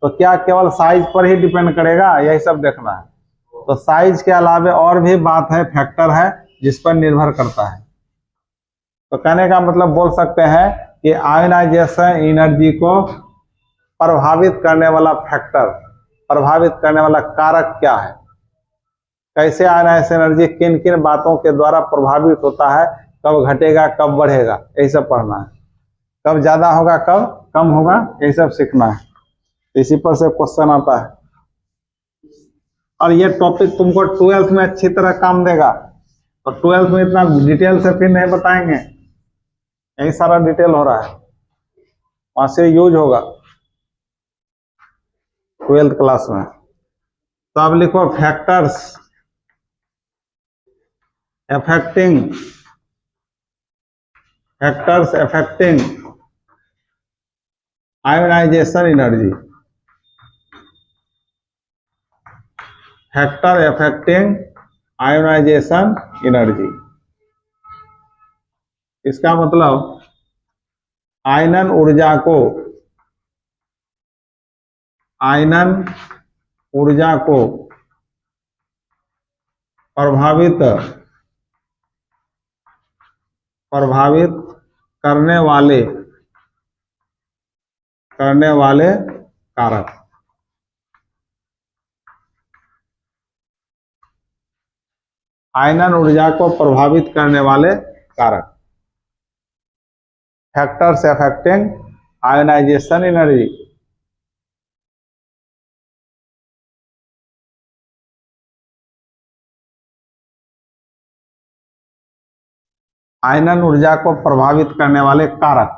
तो क्या केवल साइज पर ही डिपेंड करेगा? यही सब देखना है। तो साइज के अलावा और भी बात है, फैक्टर है जिस पर निर्भर करता है। तो कहने का मतलब बोल सकते हैं कि आयनाइजेशन एनर्जी को प्रभावित करने वाला फैक्टर, प्रभावित करने वाला कारक क्या है, कैसे आयनाइजेशन एनर्जी किन किन बातों के द्वारा प्रभावित होता है, कब घटेगा कब बढ़ेगा, यही सब पढ़ना है। कब ज्यादा होगा कब कम होगा, यही सब सीखना है। इसी पर से क्वेश्चन आता है और ये टॉपिक तुमको 12th में अच्छी तरह काम देगा। तो 12th में इतना डिटेल से फिर नहीं बताएंगे, यही सारा डिटेल हो रहा है, वहां से यूज होगा 12th क्लास में। तो अब लिखो factors affecting ionization energy. Factor affecting ionization energy, इसका मतलब आयनन ऊर्जा को प्रभावित करने वाले कारक। आयनन ऊर्जा को प्रभावित करने वाले कारक, फैक्टर्स अफेक्टिंग आयोनाइजेशन एनर्जी। आयनन ऊर्जा को प्रभावित करने वाले कारक।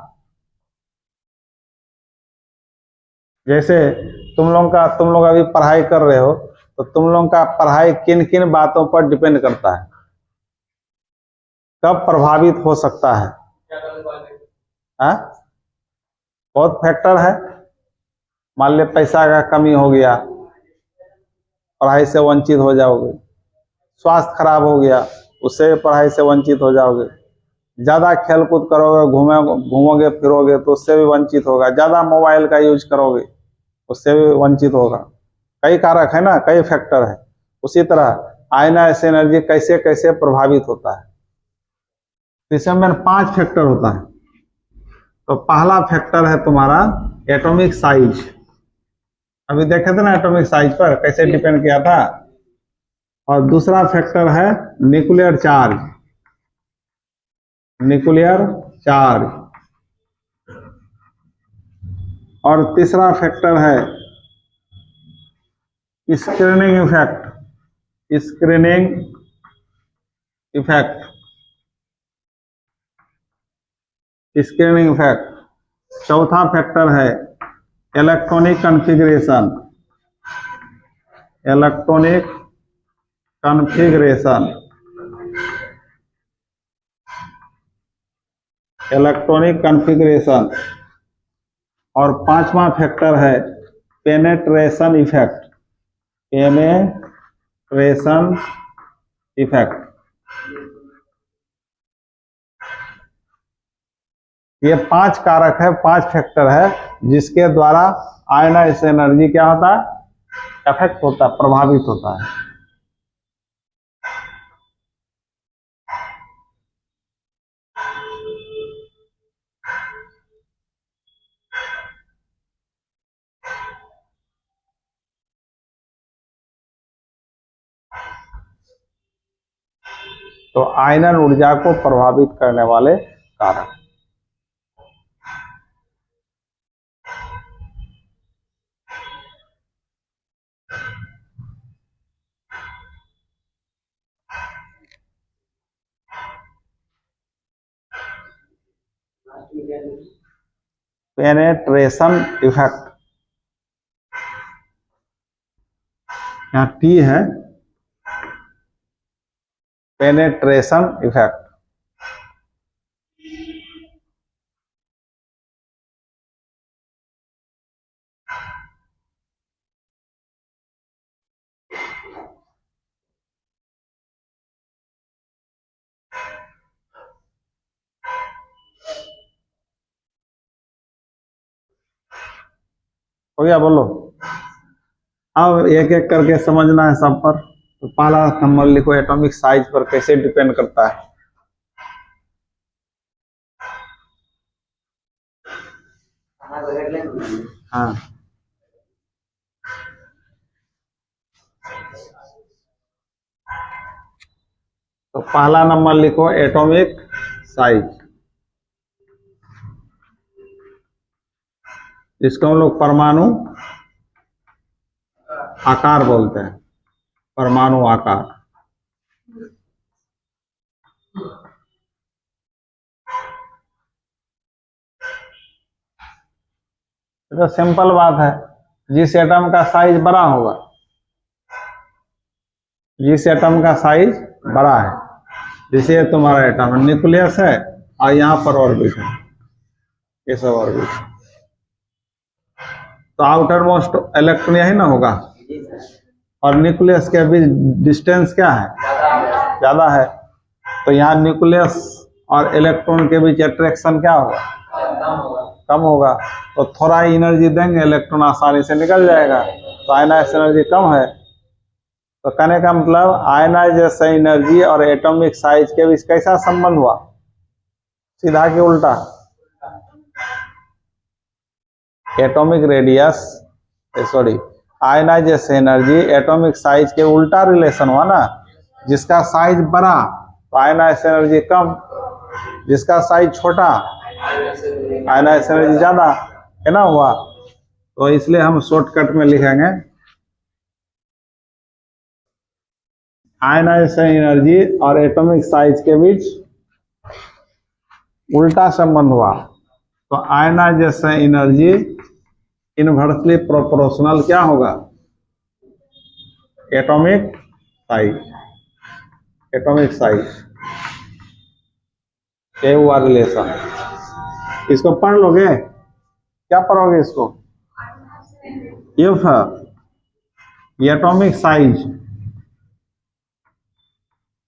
जैसे तुम लोग अभी पढ़ाई कर रहे हो, तो तुम लोग का पढ़ाई किन किन बातों पर डिपेंड करता है, कब प्रभावित हो सकता है? बहुत फैक्टर है। मान ले पैसा का कमी हो गया, पढ़ाई से वंचित हो जाओगे। स्वास्थ्य खराब हो गया, उससे पढ़ाई से वंचित हो जाओगे। ज्यादा खेल कूद करोगे, घूमोगे फिरोगे, तो उससे भी वंचित होगा। ज्यादा मोबाइल का यूज करोगे, उससे भी वंचित होगा। कई कारक है ना, कई फैक्टर है। उसी तरह आयनाइजेशन एनर्जी कैसे कैसे प्रभावित होता है, इसमें 5 फैक्टर होता है। तो पहला फैक्टर है तुम्हारा एटॉमिक साइज। अभी देखे थे ना एटॉमिक साइज पर कैसे डिपेंड किया था। और दूसरा फैक्टर है न्यूक्लियर चार्ज। Nuclear charge. और तीसरा फैक्टर है screening effect. Screening effect, screening effect. चौथा फैक्टर है electronic configuration. Electronic configuration, electronic configuration. और पांचवा फैक्टर है पेनेट्रेशन इफेक्ट। Penetration effect. ये पांच कारक है, पांच फैक्टर है जिसके द्वारा आयनाइज एनर्जी क्या होता है, इफेक्ट होता है, प्रभावित होता है। तो आयनन ऊर्जा को प्रभावित करने वाले कारक। पेनेट्रेशन इफेक्ट, यहाँ टी है, पेनेट्रेशन इफेक्ट। हो गया, बोलो। अब एक एक करके समझना है सब पर। तो पहला नंबर लिखो, एटॉमिक साइज पर कैसे डिपेंड करता है। हाँ, तो पहला नंबर लिखो एटॉमिक साइज। इसको हम लोग परमाणु आकार बोलते हैं, परमाणु आकार। तो सिंपल बात है, जिस एटम का साइज बड़ा होगा, जिस एटम का साइज बड़ा है, जैसे तुम्हारा एटम न्यूक्लियस है और यहाँ पर ऑर्बिट है, ये सब ऑर्बिट। तो आउटर मोस्ट इलेक्ट्रॉन यही ना होगा, और न्यूक्लियस के बीच डिस्टेंस क्या है, ज्यादा है। तो यहाँ न्यूक्लियस और इलेक्ट्रॉन के बीच अट्रैक्शन क्या होगा, कम होगा। तो थोड़ा एनर्जी देंगे, इलेक्ट्रॉन आसानी से निकल जाएगा। तो आयनाइज एनर्जी कम है। तो कहने का मतलब आयनाइजेशन एनर्जी और एटॉमिक साइज के बीच कैसा संबंध हुआ, सीधा कि उल्टा। Atomic radius, sorry, ionization energy atomic size के उल्टा रिलेशन हुआ ना। जिसका साइज बड़ा तो आयनाइजेशन एनर्जी कम, जिसका साइज छोटा आयनाइजेशन एनर्जी ज्यादा, है ना हुआ। तो इसलिए हम शॉर्टकट में लिखेंगे आयनाइजेशन एनर्जी और एटॉमिक साइज के बीच उल्टा संबंध हुआ। तो आयनाइजेशन एनर्जी इनवर्सली प्रोपोर्शनल क्या होगा, एटॉमिक साइज। एटॉमिक साइज ये हुआ रिलेशन। इसको पढ़ लोगे, क्या पढ़ोगे इसको, if atomic size,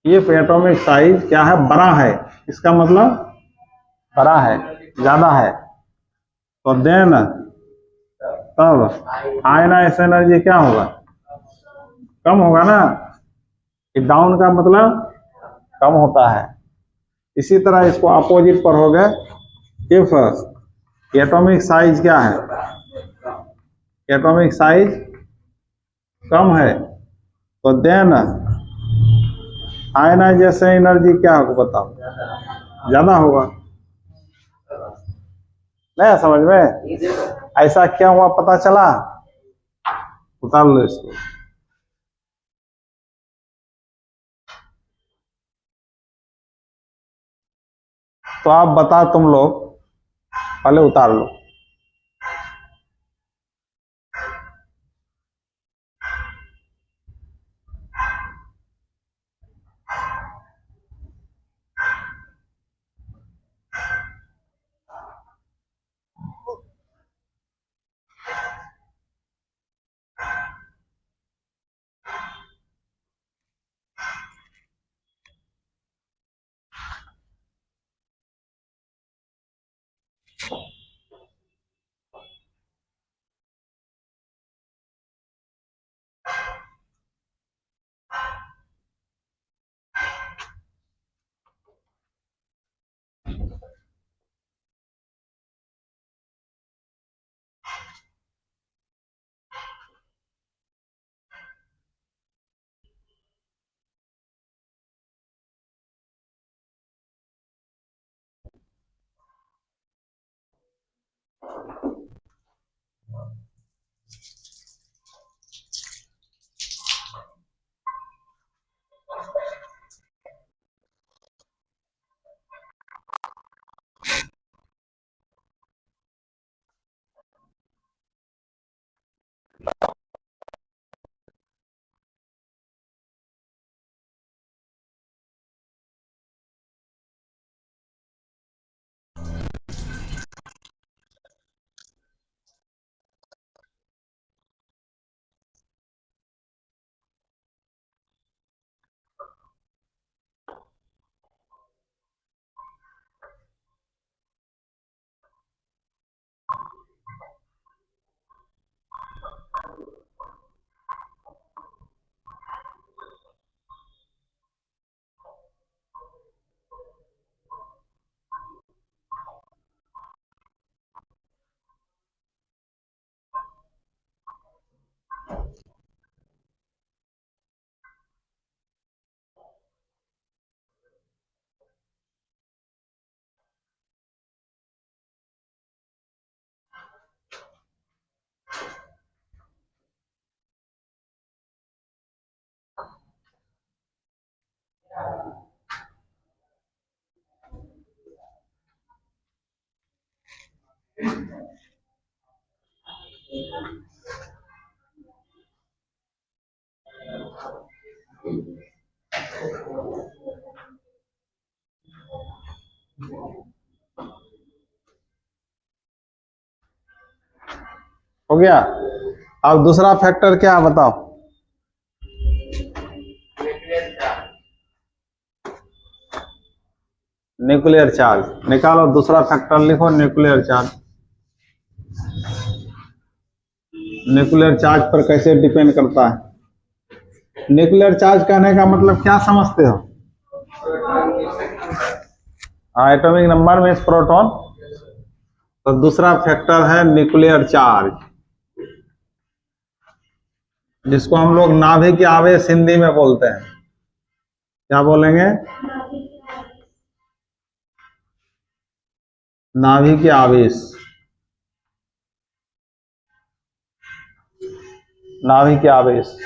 if atomic size क्या है, बड़ा है, इसका मतलब बड़ा है, ज्यादा है। तो देन तब आयनाइजेशन एनर्जी क्या होगा, कम होगा ना। डाउन का मतलब कम होता है। इसी तरह इसको अपोजिट पर हो गए, इफ एटॉमिक साइज क्या है, एटॉमिक साइज कम है, तो देन आयनाइजेशन एनर्जी क्या होगा, बताओ, ज्यादा होगा। नहीं समझ में? ऐसा क्या हुआ पता चला? उतार लो इसको। तो आप बताओ, तुम लोग पहले उतार लो। हो गया? अब दूसरा फैक्टर क्या बताओ? न्यूक्लियर चार्ज निकालो। दूसरा फैक्टर लिखो, न्यूक्लियर चार्ज। न्यूक्लियर चार्ज पर कैसे डिपेंड करता है? न्यूक्लियर चार्ज कहने का मतलब क्या समझते हो? Atomic number means proton. तो दूसरा फैक्टर है न्यूक्लियर चार्ज, जिसको हम लोग नाभिक आवेश हिंदी में बोलते हैं। क्या बोलेंगे? नाभिक आवेश। नाभिक आवेश।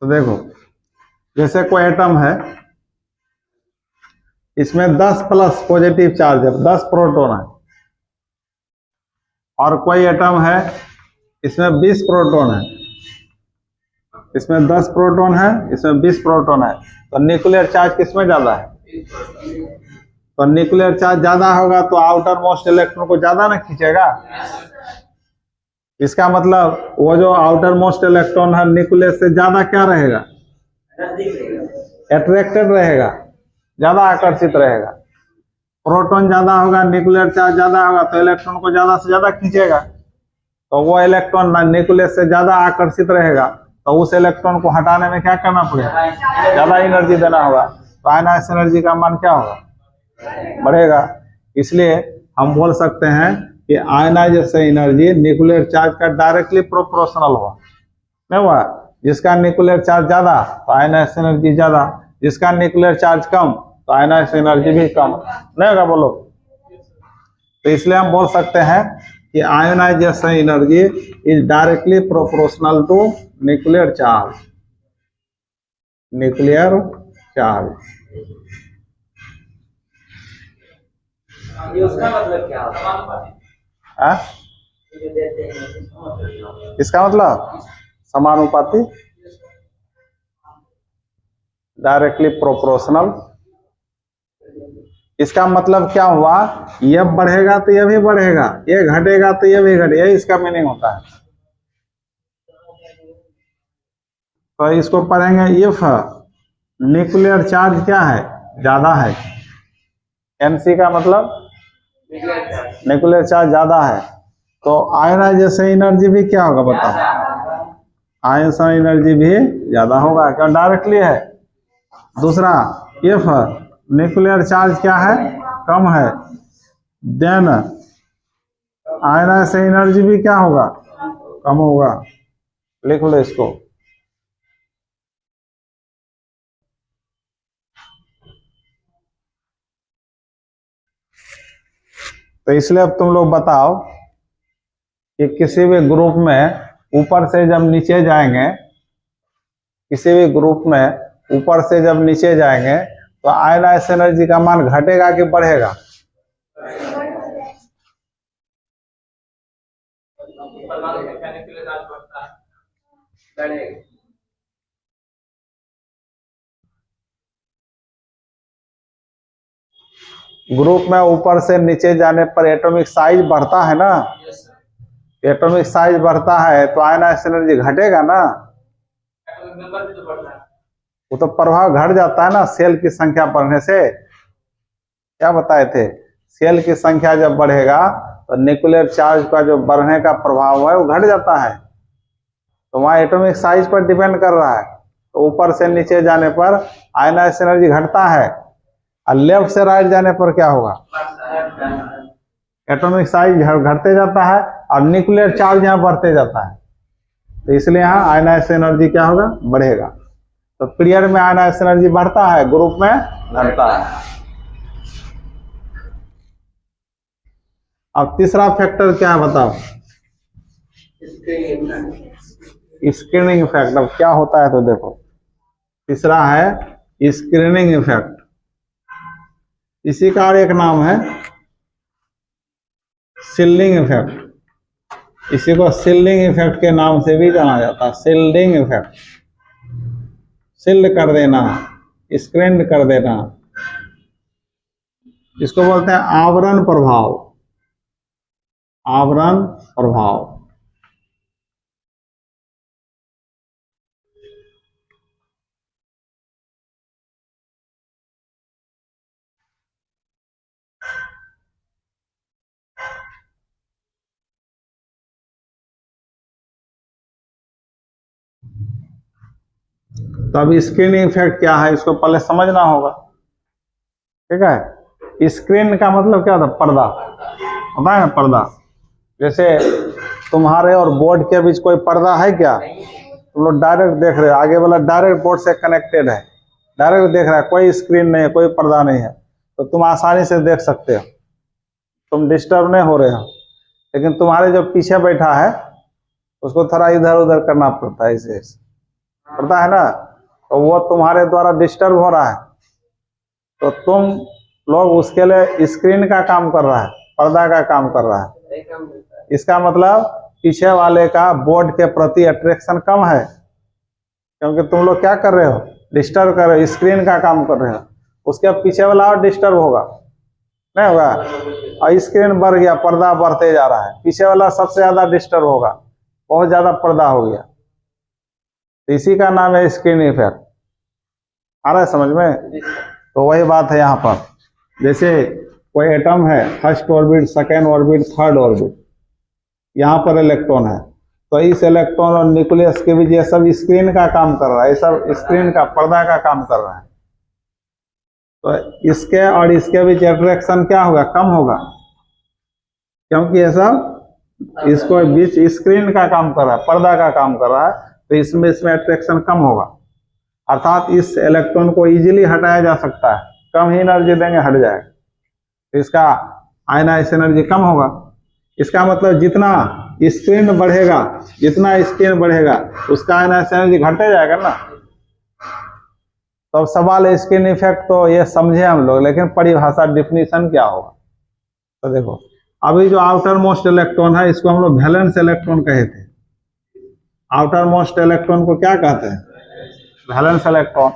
तो देखो, जैसे कोई एटम है, इसमें 10 प्लस पॉजिटिव चार्ज है, 10 प्रोटॉन है। और कोई एटम है, इसमें 20 प्रोटॉन है। इसमें 10 प्रोटॉन है, इसमें 20 प्रोटॉन है। तो न्यूक्लियर चार्ज किसमें ज्यादा है? तो न्यूक्लियर चार्ज ज्यादा होगा तो आउटर मोस्ट इलेक्ट्रॉन को ज्यादा ना खींचेगा। इसका मतलब वो जो आउटर मोस्ट इलेक्ट्रॉन है न्यूक्लियस से ज्यादा क्या रहेगा? अट्रैक्टेड रहेगा, ज्यादा आकर्षित रहेगा। प्रोटॉन ज्यादा होगा, न्यूक्लियर चार्ज ज्यादा होगा, तो इलेक्ट्रॉन को ज्यादा से ज्यादा खींचेगा। तो वो इलेक्ट्रॉन न्यूक्लियस से ज्यादा आकर्षित रहेगा, तो उस इलेक्ट्रॉन को हटाने में क्या करना पड़ेगा? ज्यादा एनर्जी देना होगा। तो आयनाइज एनर्जी का मान क्या होगा? बढ़ेगा। इसलिए हम बोल सकते हैं कि आयनाइजेशन एनर्जी न्यूक्लियर चार्ज का डायरेक्टली प्रोपोर्शनल हुआ। नहीं हुआ? जिसका न्यूक्लियर चार्ज ज्यादा तो आयनाइज एनर्जी ज्यादा, जिसका न्यूक्लियर चार्ज कम तो आयनाइज एनर्जी भी कम। नहीं होगा बोलो? तो इसलिए हम बोल सकते हैं कि ionization energy is directly proportional to nuclear charge. Nuclear charge उसका मतलब क्या होता है? इसका मतलब समानुपाती, डायरेक्टली प्रोपोर्शनल। इसका मतलब क्या हुआ, यह बढ़ेगा तो यह भी बढ़ेगा, ये घटेगा तो यह भी घटेगा, इसका मीनिंग होता है। तो इसको पढ़ेंगे, इफ न्यूक्लियर चार्ज क्या है, ज्यादा है, एनसी का मतलब न्यूक्लियर चार्ज ज्यादा है, तो आयनाइजेशन एनर्जी भी क्या होगा बताओ, आयनाइजेशन एनर्जी भी ज्यादा होगा, क्यों, डायरेक्टली है। दूसरा, इफ न्यूक्लियर चार्ज क्या है, कम है, देन आयनाइजेशन एनर्जी भी क्या होगा, कम होगा। लिख लो इसको। तो इसलिए अब तुम लोग बताओ कि किसी भी ग्रुप में ऊपर से जब नीचे जाएंगे, किसी भी ग्रुप में ऊपर से जब नीचे जाएंगे तो आयनाइजेशन एनर्जी का मान घटेगा कि बढ़ेगा? ग्रुप में ऊपर से नीचे जाने पर एटॉमिक साइज बढ़ता है ना, एटॉमिक साइज बढ़ता है तो आयनाइजेशन एनर्जी घटेगा ना, वो तो प्रभाव घट जाता है ना सेल की संख्या बढ़ने से। क्या बताए थे, सेल की संख्या जब बढ़ेगा तो न्यूक्लियर चार्ज का जो बढ़ने का प्रभाव है वो घट जाता है, तो वहाँ एटॉमिक साइज पर डिपेंड कर रहा है। तो ऊपर से नीचे जाने पर आयनाइजेशन एनर्जी घटता है, और लेफ्ट से राइट जाने पर क्या होगा, एटॉमिक साइज घटते जाता है और न्यूक्लियर चार्ज यहाँ बढ़ते जाता है। तो इसलिए यहाँ आयनाइजेशन एनर्जी क्या होगा, बढ़ेगा। तो पीरियड में आयनाइजेशन एनर्जी बढ़ता है, ग्रुप में घटता है। अब तीसरा फैक्टर क्या है बताओ, स्क्रीनिंग इफेक्ट। अब क्या होता है तो देखो, तीसरा है स्क्रीनिंग इफेक्ट। इसी का और एक नाम है सील्डिंग इफेक्ट। इसी को सील्डिंग इफेक्ट के नाम से भी जाना जाता है, सील्डिंग इफेक्ट। सील्ड कर देना, स्क्रीन कर देना, इसको बोलते हैं आवरण प्रभाव। आवरण प्रभाव। तो अब स्क्रीनिंग इफेक्ट क्या है, इसको पहले समझना होगा। ठीक है, स्क्रीन का मतलब क्या होता है, पर्दा होता है ना, पर्दा। जैसे तुम्हारे और बोर्ड के बीच कोई पर्दा है क्या, तुम लोग डायरेक्ट देख रहे हो, आगे वाला डायरेक्ट बोर्ड से कनेक्टेड है, डायरेक्ट देख रहा है, कोई स्क्रीन नहीं है, कोई पर्दा नहीं है, तो तुम आसानी से देख सकते हो, तुम डिस्टर्ब नहीं हो रहे हो। लेकिन तुम्हारे जो पीछे बैठा है उसको थोड़ा इधर उधर करना पड़ता है, इसे पड़ता है ना, तो वो तुम्हारे द्वारा डिस्टर्ब हो रहा है, तो तुम लोग उसके लिए स्क्रीन का काम कर रहा है, पर्दा का काम कर रहा है। इसका मतलब पीछे वाले का बोर्ड के प्रति अट्रैक्शन कम है, क्योंकि तुम लोग क्या कर रहे हो, डिस्टर्ब कर रहे हो, स्क्रीन का काम कर रहे हो। उसके पीछे वाला और डिस्टर्ब होगा, नहीं होगा, और स्क्रीन बढ़ गया, पर्दा बढ़ते जा रहा है, पीछे वाला सबसे ज्यादा डिस्टर्ब होगा, बहुत ज्यादा पर्दा हो गया। तो इसी का नाम है स्क्रीन इफेक्ट। आ रहा है समझ में? तो वही बात है यहाँ पर, जैसे कोई एटम है, first orbit, second orbit, third orbit, यहाँ पर इलेक्ट्रॉन है, तो इस इलेक्ट्रॉन और न्यूक्लियस के बीच ये सब स्क्रीन का काम कर रहा है, ये सब स्क्रीन का, पर्दा का काम कर रहा है। तो इसके और इसके बीच अट्रैक्शन क्या होगा, कम होगा, क्योंकि ये सब इसको बीच स्क्रीन का काम कर रहा है, पर्दा का काम कर रहा है, तो इसमें अट्रैक्शन कम होगा, अर्थात इस इलेक्ट्रॉन को इजीली हटाया जा सकता है, कम ही एनर्जी देंगे हट जाएगा, तो इसका आयनाइज एनर्जी कम होगा। इसका मतलब जितना स्पिन बढ़ेगा उसका आयनाइज एनर्जी घटते जाएगा ना। तो अब सवाल स्किन इफेक्ट तो ये समझे हम लोग, लेकिन परिभाषा डिफिनीशन क्या होगा। तो देखो अभी जो आउटर मोस्ट इलेक्ट्रॉन है इसको हम लोग वैलेंस इलेक्ट्रॉन कहे थे। आउटर मोस्ट इलेक्ट्रॉन को क्या कहते हैं? Valence electron.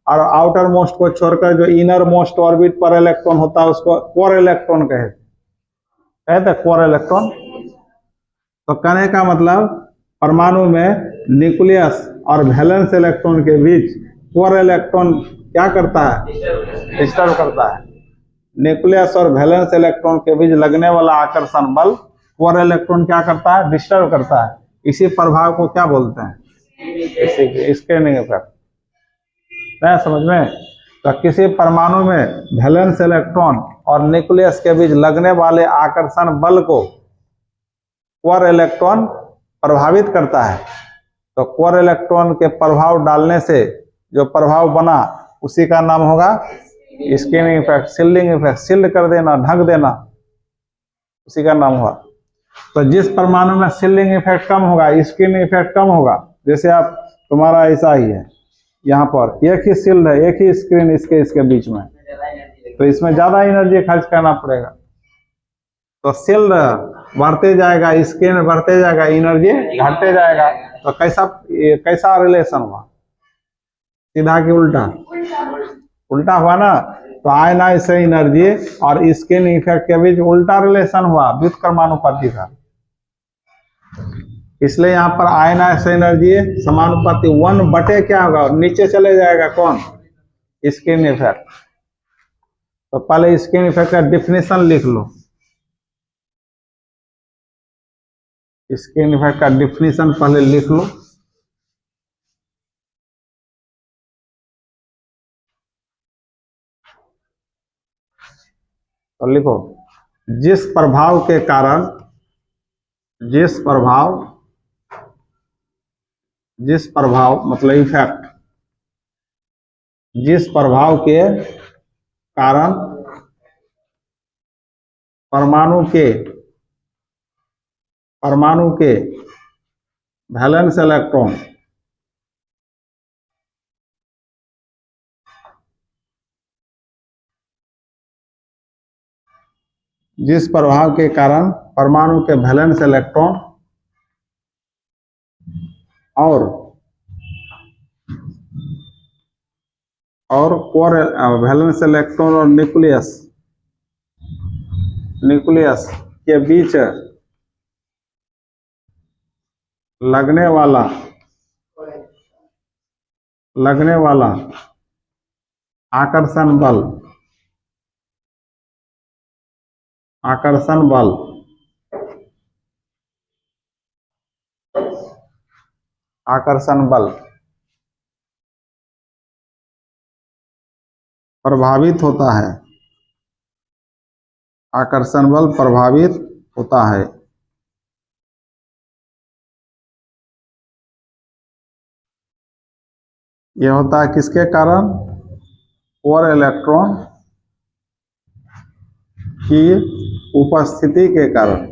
और आउटर मोस्ट को छोड़कर जो इनर मोस्ट ऑर्बिट पर इलेक्ट्रॉन होता है उसको कोर इलेक्ट्रॉन कहते हैं, कोर इलेक्ट्रॉन। तो कहने का मतलब परमाणु में न्यूक्लियस और वैलेंस इलेक्ट्रॉन के बीच कोर इलेक्ट्रॉन क्या करता है? डिस्टर्ब करता है। न्यूक्लियस और वैलेंस इलेक्ट्रॉन के बीच लगने वाला आकर्षण बल कोर इलेक्ट्रॉन क्या करता है? डिस्टर्ब करता है। इसी प्रभाव को क्या बोलते हैं? Screening effect. नहीं समझ में? तो किसी परमाणु में वैलेंस इलेक्ट्रॉन और न्यूक्लियस के बीच लगने वाले आकर्षण बल को कोर इलेक्ट्रॉन प्रभावित करता है। तो कोर इलेक्ट्रॉन के प्रभाव डालने से जो प्रभाव बना उसी का नाम होगा screening effect, shielding effect. Shield कर देना, ढक देना, उसी का नाम हुआ। तो जिस परमाणु में शिल्डिंग इफेक्ट कम होगा, स्क्रीनिंग इफेक्ट कम होगा, जैसे आप तुम्हारा ऐसा ही है, यहाँ पर एक ही शिल्ड है, एक ही स्क्रीन इसके बीच में, तो इसमें ज्यादा एनर्जी खर्च करना पड़ेगा। तो शिल्ड बढ़ते जाएगा, स्क्रीन बढ़ते जाएगा, एनर्जी घटते जाएगा। तो कैसा रिलेशन हुआ? सीधा कि उल्टा? उल्टा हुआ ना। तो आयनाइज एनर्जी और स्क्रीन इफेक्ट के बीच उल्टा रिलेशन हुआ, व्युत्क्रमानुपाती का। इसलिए यहाँ पर आयनाइज एनर्जी समानुपाती 1 क्या होगा? नीचे चले जाएगा। कौन? Screen effect. तो पहले स्क्रीन इफेक्ट का डिफिनेशन लिख लो। स्क्रीन इफेक्ट का डिफिनेशन पहले लिख लो। तो लिखो, जिस प्रभाव के कारण, जिस प्रभाव मतलब इफेक्ट, जिस प्रभाव के कारण परमाणु के वैलेंस इलेक्ट्रॉन जिस प्रभाव के कारण परमाणु के वैलेंस इलेक्ट्रॉन और कोर वैलेंस इलेक्ट्रॉन और न्यूक्लियस के बीच लगने वाला आकर्षण बल प्रभावित होता है। आकर्षण बल प्रभावित होता है। यह होता है किसके कारण? कोर इलेक्ट्रॉन की उपस्थिति के कारण।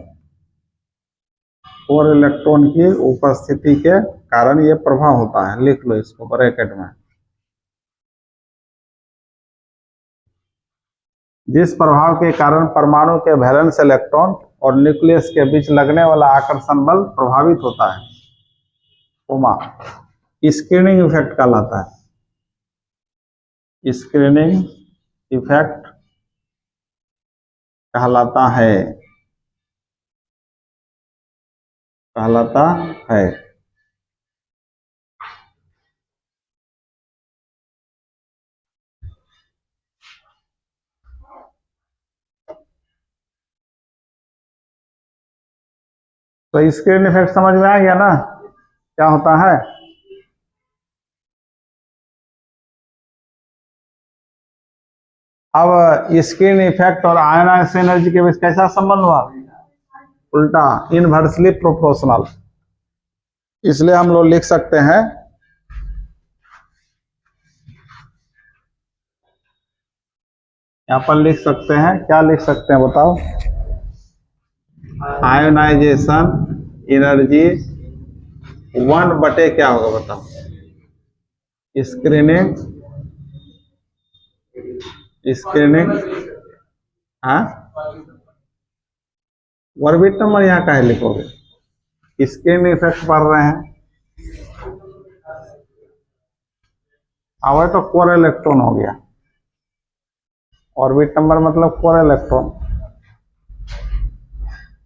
कोर इलेक्ट्रॉन की उपस्थिति के कारण यह प्रभाव होता है। लिख लो इसको ब्रैकेट में। जिस प्रभाव के कारण परमाणु के वैलेंस इलेक्ट्रॉन और न्यूक्लियस के बीच लगने वाला आकर्षण बल प्रभावित होता है, स्क्रीनिंग इफेक्ट कहलाता है। स्क्रीनिंग इफेक्ट कहलाता है। तो स्क्रीन इफेक्ट समझ में आ गया ना क्या होता है? अब स्क्रीन इफेक्ट और आयनाइज एनर्जी के बीच कैसा संबंध हुआ? उल्टा, इनवर्सली प्रोपोर्शनल। इसलिए हम लोग लिख सकते हैं यहाँ पर लिख सकते हैं, क्या लिख सकते हैं बताओ? आयोनाइजेशन एनर्जी 1/, क्या होगा बताओ? स्क्रीनिंग हाँ, ऑर्बिट नंबर यहाँ का है लिखोगे, स्क्रीन इफेक्ट पढ़ रहे हैं। अब तो कोर इलेक्ट्रॉन हो गया, ऑर्बिट नंबर मतलब कोर इलेक्ट्रॉन।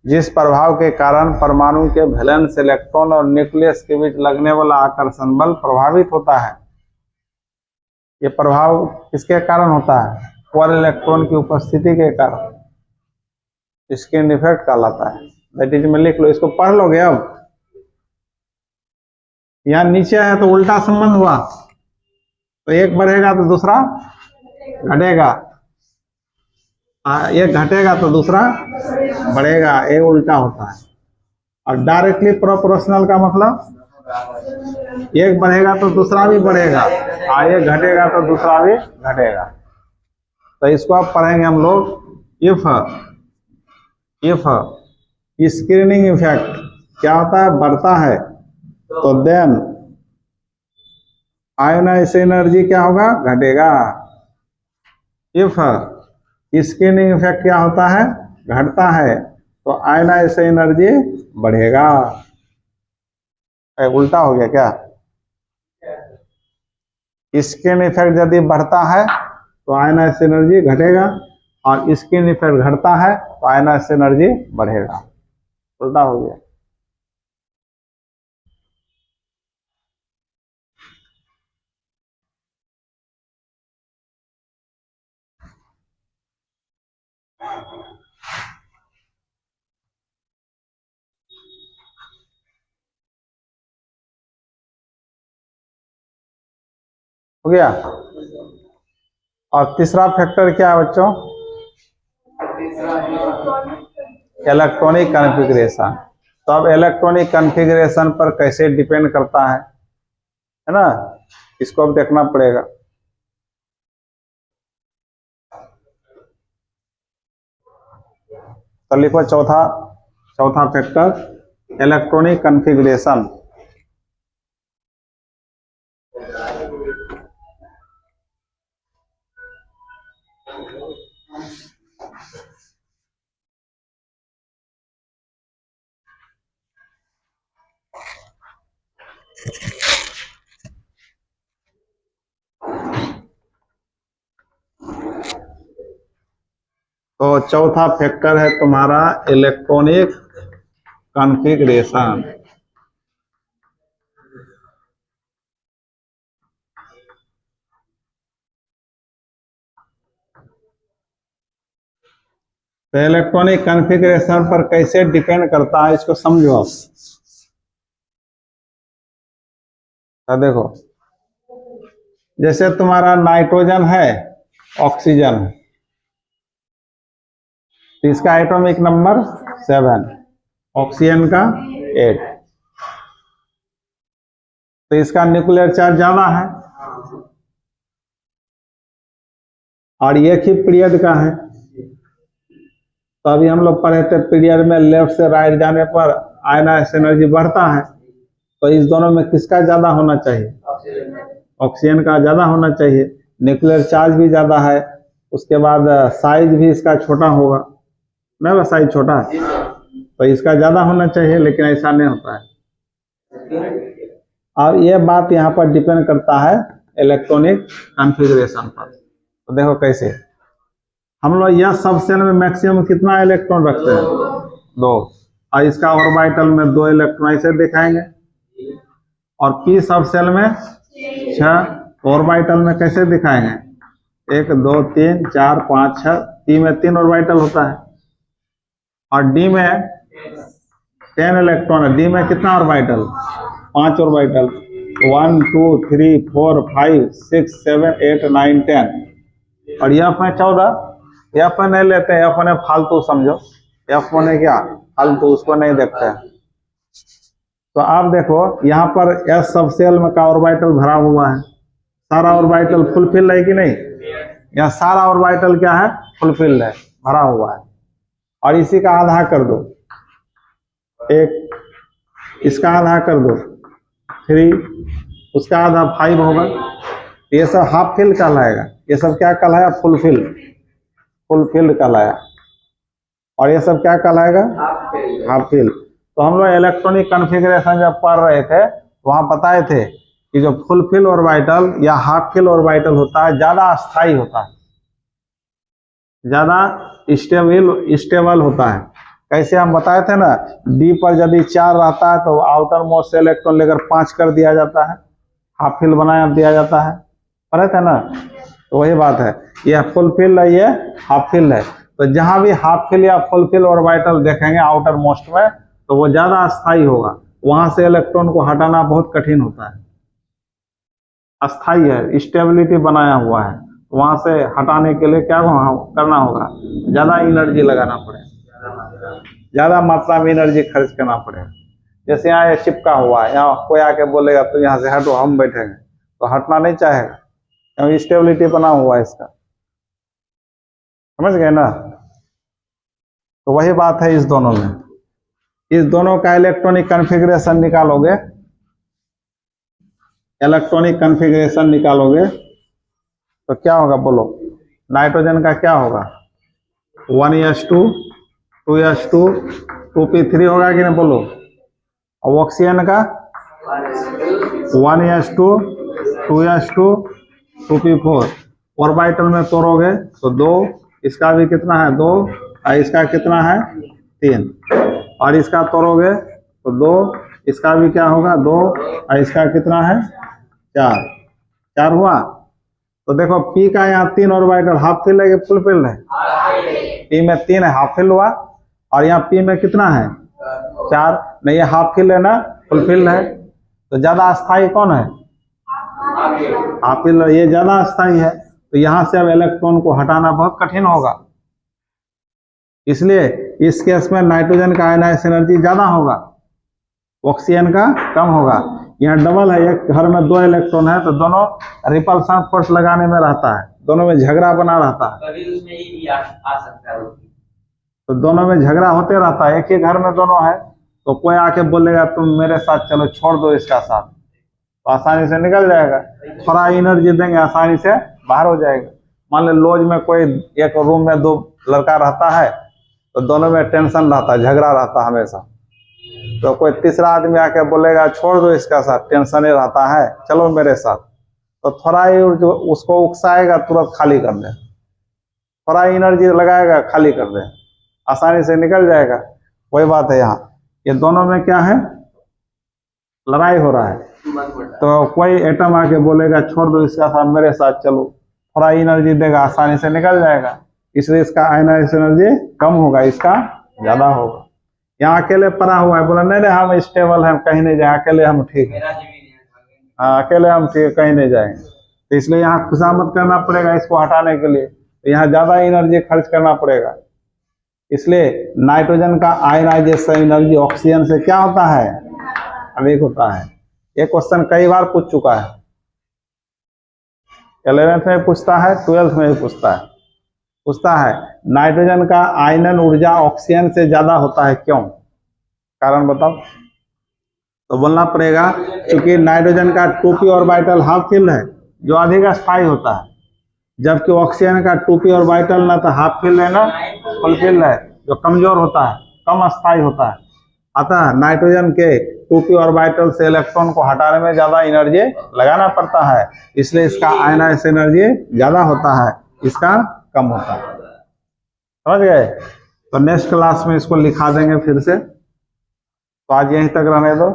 जिस प्रभाव के कारण परमाणु के वैलेंस इलेक्ट्रॉन और न्यूक्लियस के बीच लगने वाला आकर्षण बल प्रभावित होता है। ये प्रभाव किसके कारण होता है? कोर इलेक्ट्रॉन की उपस्थिति के कारण। स्क्रीन इफेक्ट कहलाता है। दैट इज में लिख लो, इसको पढ़ लोगे। अब यहाँ नीचे है तो उल्टा संबंध हुआ, तो एक बढ़ेगा तो दूसरा घटेगा, एक घटेगा तो दूसरा बढ़ेगा, एक उल्टा होता है। और डायरेक्टली प्रोपोर्शनल का मतलब एक बढ़ेगा तो दूसरा भी बढ़ेगा, और एक घटेगा तो दूसरा भी घटेगा। तो इसको अब पढ़ेंगे हम लोग। इफ स्क्रीनिंग इफेक्ट क्या होता है? बढ़ता है तो देन आयोनाइजेशन एनर्जी क्या होगा? घटेगा। इफ स्क्रीनिंग इफेक्ट क्या होता है? घटता है तो आयोनाइजेशन एनर्जी बढ़ेगा। उल्टा हो गया क्या? स्क्रीन इफेक्ट यदि बढ़ता है तो आयोनाइजेशन एनर्जी घटेगा, और स्क्रीन इफेक्ट घटता है तो आयोनाइजेशन एनर्जी बढ़ेगा। उल्टा हो गया। हो गया। और तीसरा फैक्टर क्या है बच्चों? Electronic configuration. तो अब इलेक्ट्रॉनिक कॉन्फ़िगरेशन पर कैसे डिपेंड करता है ना, इसको अब देखना पड़ेगा। तो लिखो चौथा फैक्टर इलेक्ट्रॉनिक कॉन्फ़िगरेशन। तो चौथा फैक्टर है तुम्हारा इलेक्ट्रॉनिक कॉन्फ़िगरेशन। तो इलेक्ट्रॉनिक कॉन्फ़िगरेशन पर कैसे डिपेंड करता है, इसको समझो आप। तो देखो, जैसे तुम्हारा नाइट्रोजन है, ऑक्सीजन है, तो इसका एटॉमिक नंबर 7, ऑक्सीजन का 8, तो इसका न्यूक्लियर चार्ज ज्यादा है, और एक ही पीरियड का है। तो अभी हम लोग पढ़े थे पीरियड में लेफ्ट से राइट जाने पर आयनाइजेशन एनर्जी बढ़ता है। तो इस दोनों में किसका ज्यादा होना चाहिए? ऑक्सीजन का ज्यादा होना चाहिए। न्यूक्लियर चार्ज भी ज्यादा है, उसके बाद साइज भी इसका छोटा होगा ना, वह साइज छोटा है तो इसका ज्यादा होना चाहिए, लेकिन ऐसा नहीं होता है। अब यह बात यहाँ पर डिपेंड करता है इलेक्ट्रॉनिक कॉन्फ़िगरेशन पर। तो देखो कैसे, हम लोग यह सब सेल में मैक्सिमम कितना इलेक्ट्रॉन रखते हैं? 2, और इसका ऑर्बिटल में 2 इलेक्ट्रॉन ऐसे दिखाएंगे, और पी सब सेल में 6, ऑर्बिटल में कैसे दिखाएंगे? 1 2 3 4 5 6, पी में 3 ऑर्बिटल होता है, और डी में 10 इलेक्ट्रॉन है। डी में कितना ऑर्बिटल? 5 ऑर्बिटल, 1 2 3 4 5 6 7 8 9 10, और एफ में 14। एफ में नहीं लेते, एफ ने फालतू समझो, एफ ने क्या फालतू, उसको नहीं देखते हैं। तो आप देखो यहाँ पर एस सब सेल में का ऑर्बिटल भरा हुआ है, सारा ऑर्बिटल फुलफिल है कि नहीं? यहाँ सारा ऑर्बिटल क्या है? फुलफिल है, भरा हुआ है। और इसी का आधा कर दो, एक इसका आधा कर दो 3, उसका आधा 5 होगा। ये सब हाफ फिल कहलाएगा, ये सब क्या कहलाया? फुलफिल्ड कहलाया। और ये सब क्या कहलाएगा? Half fill. तो हम लोग इलेक्ट्रॉनिक कॉन्फ़िगरेशन जब पढ़ रहे थे वहां बताए थे कि जो फुलफिल ऑर्बिटल या हाफ फिल ऑर्बिटल होता है ज्यादा अस्थाई होता है, ज्यादा स्टेबल होता है। कैसे हम बताए थे ना, डी पर यदि 4 रहता है तो आउटर मोस्ट से इलेक्ट्रॉन लेकर 5 कर दिया जाता है, हाफ फिल बनाया दिया जाता है, पढ़े थे ना? तो वही बात है, यह फुलफिल है, ये हाफ फिल है। तो जहां भी हाफ फिल या फुलफिल ऑर्बिटल देखेंगे आउटर मोस्ट में तो वो ज्यादा अस्थाई होगा, वहां से इलेक्ट्रॉन को हटाना बहुत कठिन होता है, अस्थाई है, स्टेबिलिटी बनाया हुआ है। वहां से हटाने के लिए क्या करना होगा? ज्यादा एनर्जी लगाना पड़ेगा, ज्यादा मात्रा में एनर्जी खर्च करना पड़ेगा। जैसे यहाँ ये चिपका हुआ है, यहाँ कोई आके बोलेगा तो यहाँ से हटो, हम बैठेंगे तो हटना नहीं चाहेगा, क्योंकि स्टेबिलिटी बना हुआ है इसका, समझ गए ना? तो वही बात है इस दोनों में, इस दोनों का इलेक्ट्रॉनिक कॉन्फ़िगरेशन निकालोगे, इलेक्ट्रॉनिक कॉन्फ़िगरेशन निकालोगे तो क्या होगा बोलो? नाइट्रोजन का क्या होगा? 1s2 2s2 2p3 होगा कि नहीं बोलो? और ऑक्सीजन का 1s2 2s2 2p4। ऑर्बिटल में तोड़ोगे तो 2, इसका भी कितना है? 2, और इसका कितना है? 3। और इसका तोड़ोगे तो 2, इसका भी क्या होगा? 2, और इसका कितना है? 4 हुआ। तो देखो पी का यहाँ 3 ऑर्बिटल हाफ फिल है कि फुल फिल है? पी में 3 है, हाफ फिल हुआ। और यहाँ पी में कितना है? 4। नहीं, ये हाफ फिल है ना, फुल फिल है। तो ज्यादा अस्थाई कौन है? हाफ फिल, ये ज्यादा अस्थाई है। तो यहाँ से अब इलेक्ट्रॉन को हटाना बहुत कठिन होगा, इसलिए इस केस में नाइट्रोजन का आयनाइज एनर्जी ज्यादा होगा, ऑक्सीजन का कम होगा। यहाँ डबल है, एक घर में 2 इलेक्ट्रॉन है तो दोनों रिपल्सन फोर्स लगाने में रहता है, दोनों में झगड़ा बना रहता है, कभी उसमें ये भी आ सकता है। तो दोनों में झगड़ा होते रहता है। एक ही घर में दोनों है तो कोई आके बोलेगा तुम मेरे साथ चलो, छोड़ दो इसका साथ, तो आसानी से निकल जाएगा। थोड़ा एनर्जी देंगे आसानी से बाहर हो जाएगा। मान लो लॉज में कोई एक रूम में 2 लड़का रहता है तो दोनों में टेंशन रहता है, झगड़ा रहता है हमेशा। तो कोई तीसरा आदमी आके बोलेगा छोड़ दो इसका साथ, टेंशन ही रहता है, चलो मेरे साथ, तो थोड़ा ही उसको उकसाएगा, तुरंत खाली कर दे, थोड़ा एनर्जी लगाएगा, खाली कर दे, आसानी से निकल जाएगा। वही बात है यहाँ, ये दोनों में क्या है? लड़ाई हो रहा है। तो कोई एटम आके बोलेगा छोड़ दो इसका साथ, मेरे साथ चलो, थोड़ा एनर्जी देगा, आसानी से निकल जाएगा। इसलिए इसका आयनाइज एनर्जी कम होगा, इसका ज्यादा होगा। यहाँ अकेले पड़ा हुआ है, बोला नहीं हम स्टेबल हैं, कहीं नहीं जाए, अकेले हम ठीक है, अकेले हम ठीक, कहीं नहीं जाएंगे। तो इसलिए यहाँ खुशामद करना पड़ेगा इसको हटाने के लिए, तो यहाँ ज्यादा एनर्जी खर्च करना पड़ेगा। इसलिए नाइट्रोजन का आयनाइजेशन एनर्जी ऑक्सीजन से क्या होता है? अधिक होता है। ये क्वेश्चन कई बार पूछ चुका है, 11th में पूछता है, 12th में भी पूछता है नाइट्रोजन का आयनन ऊर्जा ऑक्सीजन से ज्यादा होता है, क्यों? कारण बताओ। तो बोलना पड़ेगा क्योंकि नाइट्रोजन का 2p ऑर्बिटल हाफ फिल है जो अधिक अस्थायी होता है, जबकि ऑक्सीजन का 2p ऑर्बिटल ना तो हाफ फिल है ना फुल फिल है, जो कमजोर होता है, कम अस्थायी होता है। अतः नाइट्रोजन के 2p ऑर्बिटल से इलेक्ट्रॉन को हटाने में ज्यादा एनर्जी लगाना पड़ता है, इसलिए इसका आयनाइज एनर्जी ज्यादा होता है, इसका कम होता है। समझ गए? तो नेक्स्ट क्लास में इसको लिखा देंगे फिर से। तो आज यहीं तक रहने दो।